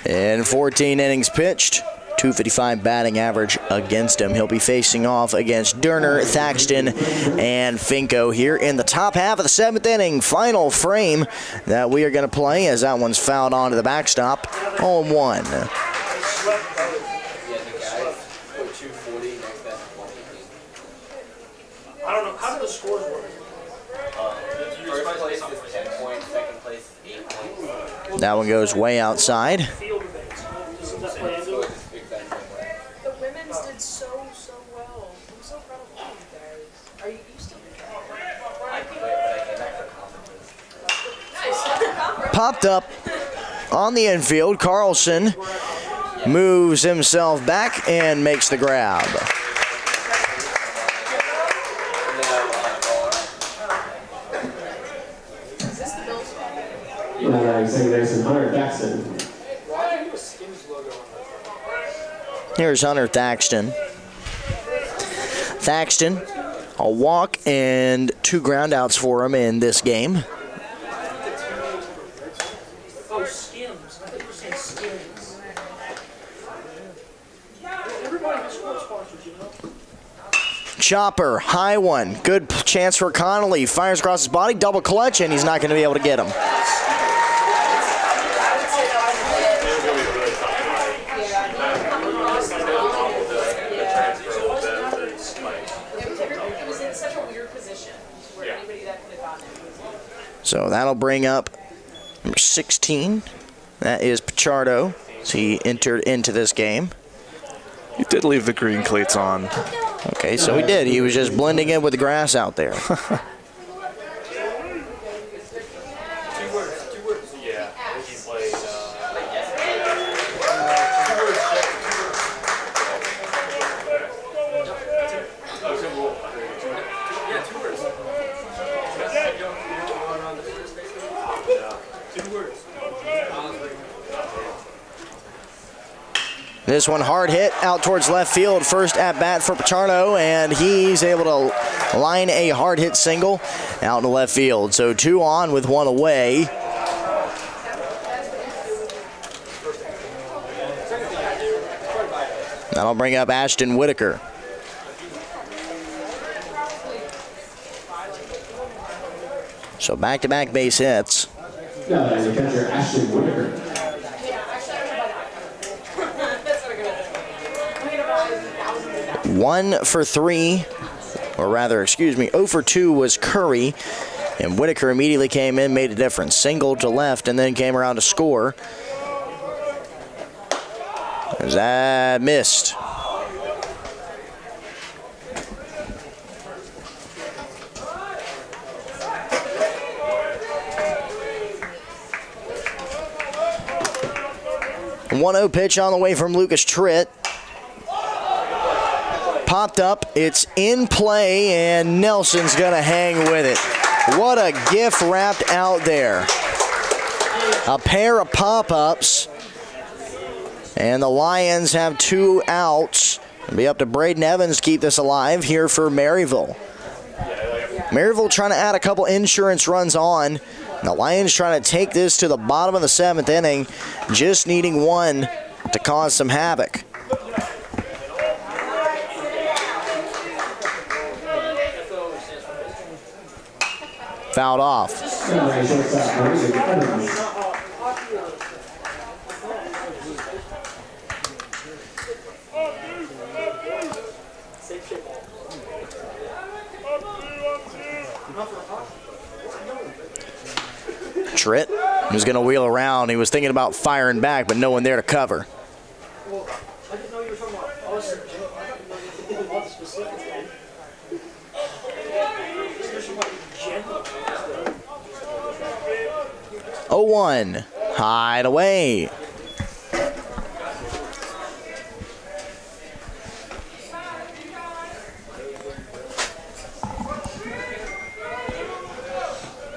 And 14 innings pitched. .255 batting average against him. He'll be facing off against Durner, Thaxton, and Finko here in the top half of the seventh inning. Final frame that we are going to play as that one's fouled onto the backstop. 0-1. I don't know. How do the scores work? First place is 10 points, second place is 8 points. That one goes way outside. Field events. Doesn't that play into it? The women's did so well. I'm so proud of all you guys. Are you still I quit, but I came back for conference. nice? Popped up on the infield. Carlson moves himself back and makes the grab. Is this the Bills? Second baseman Hunter Thaxton. Why do you have a Skims logo on that? Here's Hunter Thaxton. Thaxton, a walk and 2 groundouts for him in this game. Oh, Skims. I thought you were saying Skims. Everybody has sports sponsors, you know? Chopper, high one. Good chance for Connolly. Fires across his body, double clutch, and he's not going to be able to get him. It was in such a weird position where anybody that could have gotten it. So that'll bring up number 16. That is Pichardo. So he entered into this game. He did leave the green cleats on. Okay, so he did. He was just blending in with the grass out there. This one hard hit out towards left field. First at bat for Pichardo, and he's able to line a hard hit single out to left field. So 2 on with 1 away. That'll bring up Ashton Whitaker. So back-to-back base hits. The catcher, Ashton Whitaker. 1 for 3, or rather, excuse me, 0 for 2 was Curry, and Whitaker immediately came in, made a difference. Singled to left, and then came around to score. As that missed. A 1-0 pitch on the way from Lucas Tritt. Popped up, it's in play, and Nelson's gonna hang with it. What a gift wrapped out there. A pair of pop-ups, and the Lions have 2 outs. It'll be up to Braden Evans to keep this alive here for Maryville. Maryville trying to add a couple insurance runs on. The Lions trying to take this to the bottom of the 7th inning, just needing 1 to cause some havoc. Fouled off. Tritt was going to wheel around. He was thinking about firing back, but no one there to cover. I didn't know you were talking about us. I didn't know specific. 0-1. Hide away.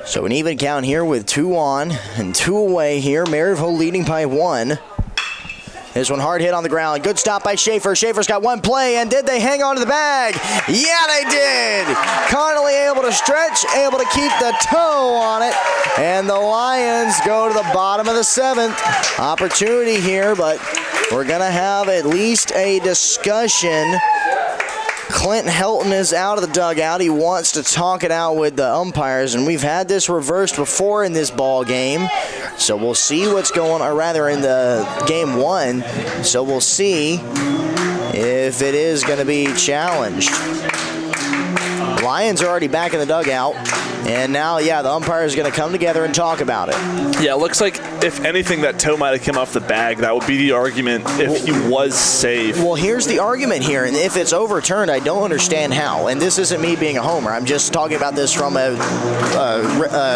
So an even count here with 2 on and 2 away here. Maryville leading by 1. This one hard hit on the ground. Good stop by Schaefer. Schaefer's got 1 play, and did they hang on to the bag? Yeah, they did. Connolly able to stretch, able to keep the toe on it, and the Lions go to the bottom of the 7th. Opportunity here, but we're going to have at least a discussion. Clint Helton is out of the dugout. He wants to talk it out with the umpires, and we've had this reversed before in this ball game. So we'll see what's going on, or rather in the game 1. So we'll see if it is going to be challenged. Lions are already back in the dugout. And now, yeah, the umpire is going to come together and talk about it. Yeah, it looks like, if anything, that toe might have come off the bag. That would be the argument if he was safe. Well, here's the argument here, and if it's overturned, I don't understand how. And this isn't me being a homer. I'm just talking about this from an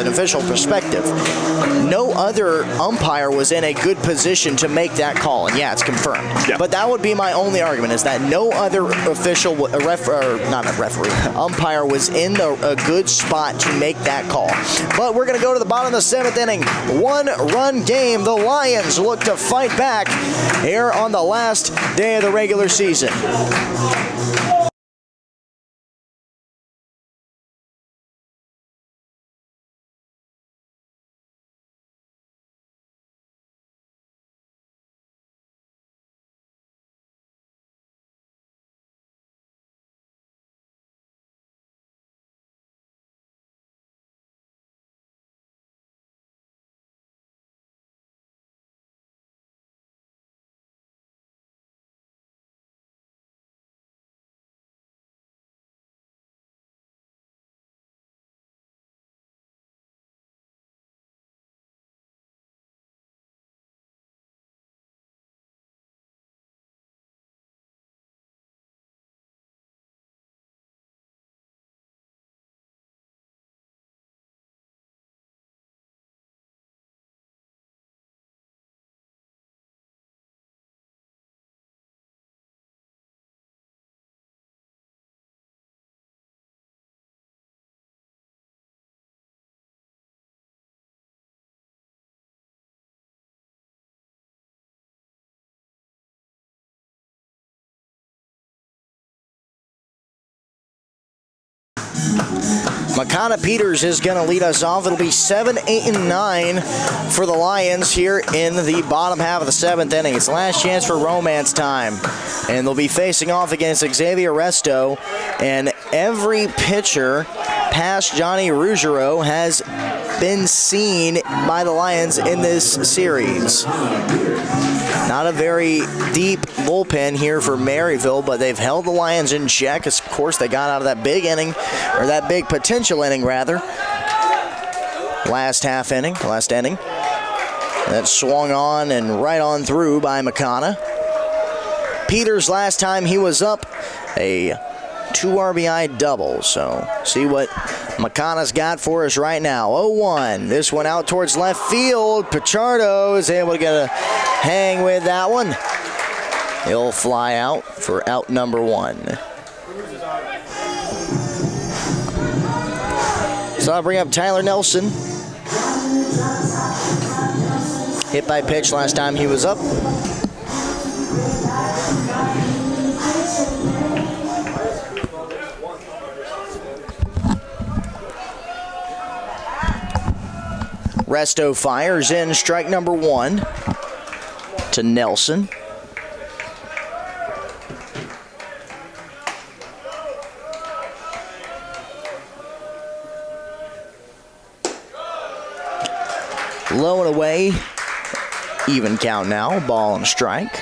official perspective. No other umpire was in a good position to make that call, and yeah, it's confirmed. Yeah. But that would be my only argument, is that no other official, umpire was in a good spot to make that call. But we're going to go to the bottom of the 7th inning. 1-run game. The Lions look to fight back here on the last day of the regular season. Makana Peters is going to lead us off. It'll be 7, 8, and 9 for the Lions here in the bottom half of the 7th inning. It's last chance for romance time. And they'll be facing off against Xavier Resto. And every pitcher past Johnny Ruggiero has been seen by the Lions in this series. Not a very deep bullpen here for Maryville, but they've held the Lions in check. Of course, they got out of that big inning, or that big potential inning, rather. Last inning. That swung on and right on through by Makana. Peters, last time he was up, a 2 RBI double. So see what Makana's got for us right now. 0-1. This one out towards left field. Pichardo is able to get a hang with that one. He'll fly out for out number 1. So I'll bring up Tyler Nelson. Hit by pitch last time he was up. Resto fires in strike number 1 to Nelson. Low and away. Even count now. Ball and strike.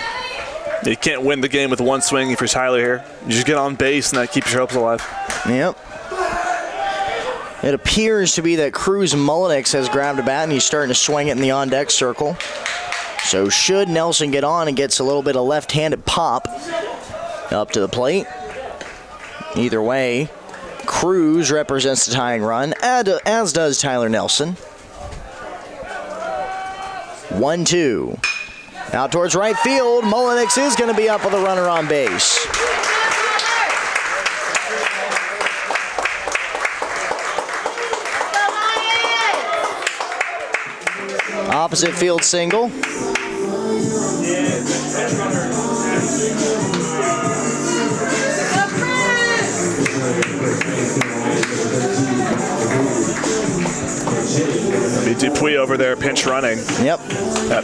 You can't win the game with one swing if you're Tyler here. You just get on base and that keeps your hopes alive. Yep. It appears to be that Cruz Mullenix has grabbed a bat and he's starting to swing it in the on-deck circle. So should Nelson get on and gets a little bit of left-handed pop up to the plate. Either way, Cruz represents the tying run, as does Tyler Nelson. 1-2. Out towards right field. Mullenix is going to be up with a runner on base. Opposite field single. Dupuis over there pinch running. Yep.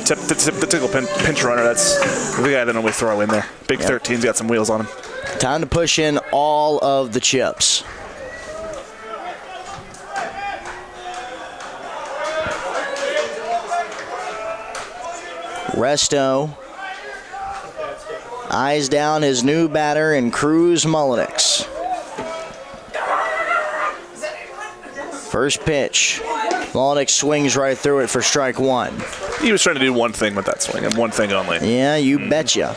Typical pinch runner. That's the guy that normally throw in there. Big 13's got some wheels on him. Time to push in all of the chips. Resto eyes down his new batter in Cruz Mullenix. First pitch. Mullenix swings right through it for strike 1. He was trying to do one thing with that swing, and one thing only. Yeah, you betcha.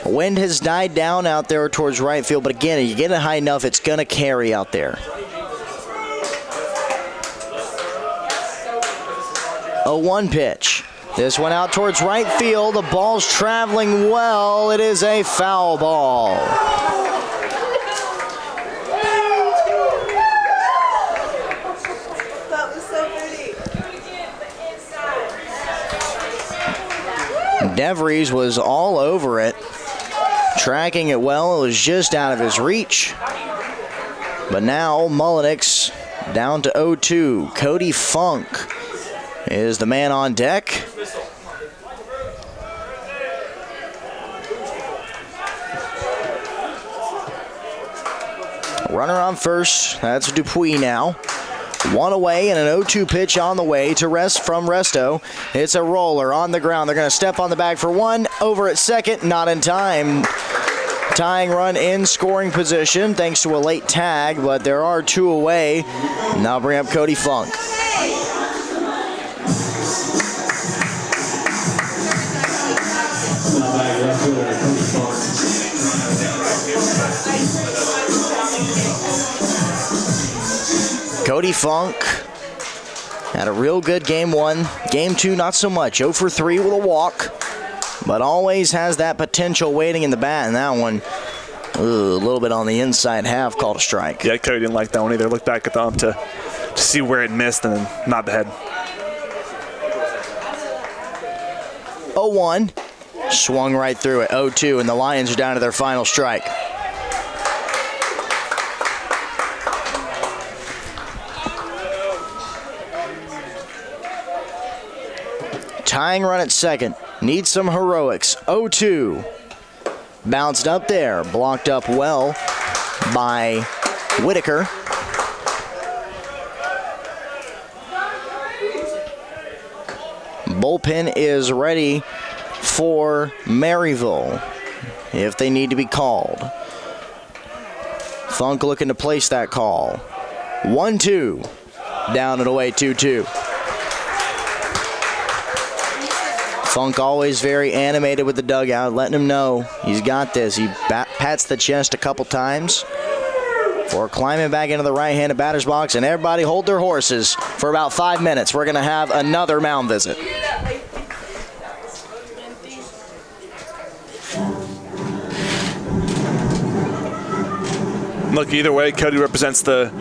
Wind has died down out there towards right field, but again, if you get it high enough, it's going to carry out there. 0-1 pitch. This one out towards right field. The ball's traveling well. It is a foul ball. DeVries was all over it, tracking it well. It was just out of his reach. But now Mullenix down to 0-2. Cody Funk is the man on deck. Runner on first. That's Dupuis now. One away and an 0-2 pitch on the way to from Resto. It's a roller on the ground. They're going to step on the bag for one. Over at second, not in time. Tying run in scoring position thanks to a late tag, but there are 2 away. Now bring up Cody Funk. Cody Funk had a real good game 1. Game 2, not so much. 0 for 3 with a walk, but always has that potential waiting in the bat. And that one, a little bit on the inside half, called a strike. Yeah, Cody didn't like that one either. Looked back at the ump to see where it missed and then nod the head. 0-1. Swung right through it. 0-2, and the Lions are down to their final strike. tying run at second. Needs some heroics. 0-2. Bounced up there. Blocked up well by Whitaker. Bullpen is ready for Maryville if they need to be called. Funk looking to place that call. 1-2. Down and away, 2-2. Funk always very animated with the dugout, letting him know he's got this. He pats the chest a couple times before climbing back into the right-handed batter's box, and everybody hold their horses for about 5 minutes. We're going to have another mound visit. Look, either way, Cody represents the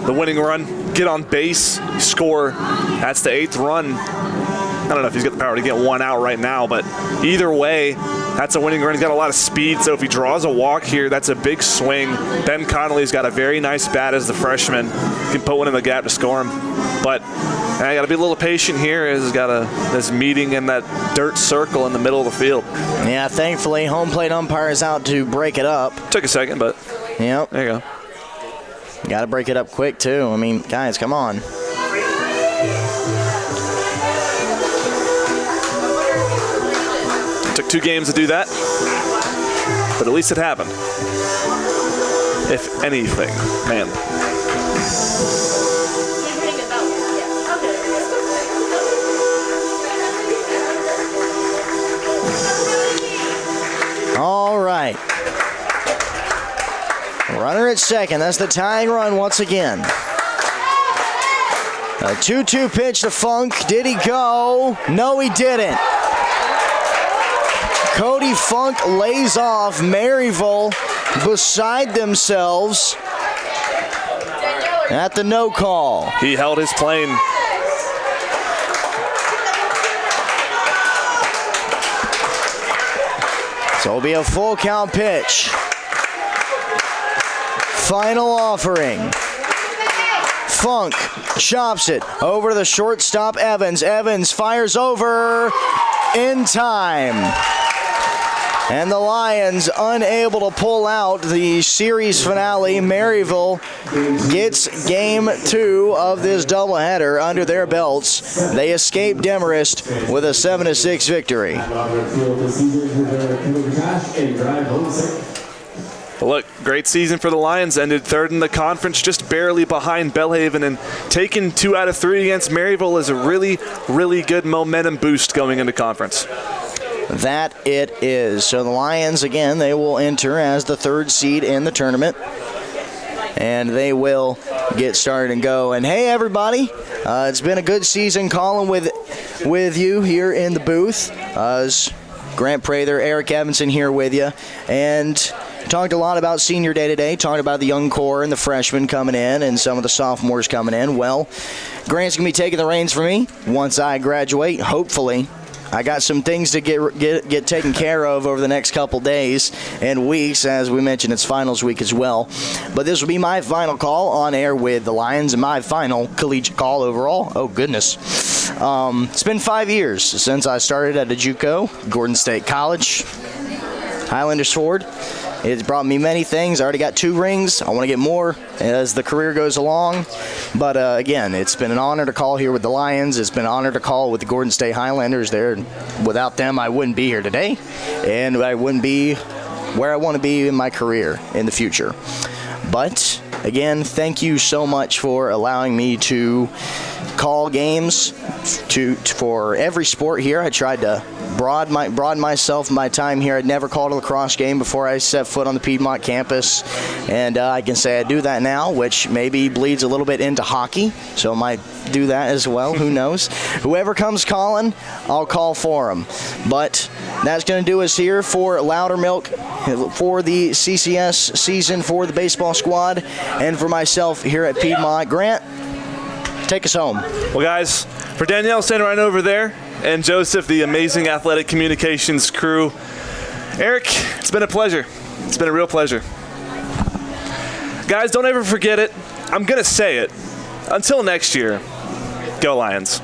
winning run. Get on base, score. That's the 8th run. I don't know if he's got the power to get one out right now, but either way, that's a winning run. He's got a lot of speed, so if he draws a walk here, that's a big swing. Ben Connolly's got a very nice bat as the freshman. He can put one in the gap to score him. But I got to be a little patient here as he's got this meeting in that dirt circle in the middle of the field. Yeah, thankfully, home plate umpire is out to break it up. Took a second, but yep. There you go. Got to break it up quick, too. I mean, guys, come on. Took 2 games to do that, but at least it happened. If anything, man. All right. Runner at second. That's the tying run once again. A 2-2 pitch to Funk. Did he go? No, he didn't. Cody Funk lays off. Maryville beside themselves at the no call. He held his plane. So it'll be a full count pitch. Final offering. Funk chops it over to the shortstop Evans. Evans fires over in time. And the Lions unable to pull out the series finale. Maryville gets game 2 of this doubleheader under their belts. They escape Demarest with a 7-6 victory. Look, great season for the Lions. Ended 3rd in the conference, just barely behind Belhaven, and taking 2 out of 3 against Maryville is a really, really good momentum boost going into conference. That it is. So the Lions, again, they will enter as the 3rd seed in the tournament. And they will get started and go. And hey, everybody, it's been a good season calling with you here in the booth. Grant Prather, Eric Evanson here with you. And talked a lot about senior day today, talked about the young core and the freshmen coming in and some of the sophomores coming in. Well, Grant's going to be taking the reins for me once I graduate, hopefully. I got some things to get taken care of over the next couple days and weeks. As we mentioned, it's finals week as well. But this will be my final call on air with the Lions and my final collegiate call overall. Oh, goodness. It's been 5 years since I started at a JUCO, Gordon State College, Highlanders Ford. It's brought me many things. I already got 2 rings. I want to get more as the career goes along. But again, it's been an honor to call here with the Lions. It's been an honor to call with the Gordon State Highlanders there. Without them, I wouldn't be here today. And I wouldn't be where I want to be in my career in the future. But again, thank you so much for allowing me to call games for every sport here. I tried to broaden myself my time here. I'd never called a lacrosse game before I set foot on the Piedmont campus, and I can say I do that now, which maybe bleeds a little bit into hockey, so I might do that as well. Who knows? Whoever comes calling, I'll call for them. But that's going to do us here for Loudermilk, for the CCS season, for the baseball squad, and for myself here at Piedmont. Grant, take us home. Well, guys, for Danielle standing right over there, and Joseph, the amazing athletic communications crew, Eric, it's been a pleasure. It's been a real pleasure. Guys, don't ever forget it. I'm going to say it. Until next year, go Lions.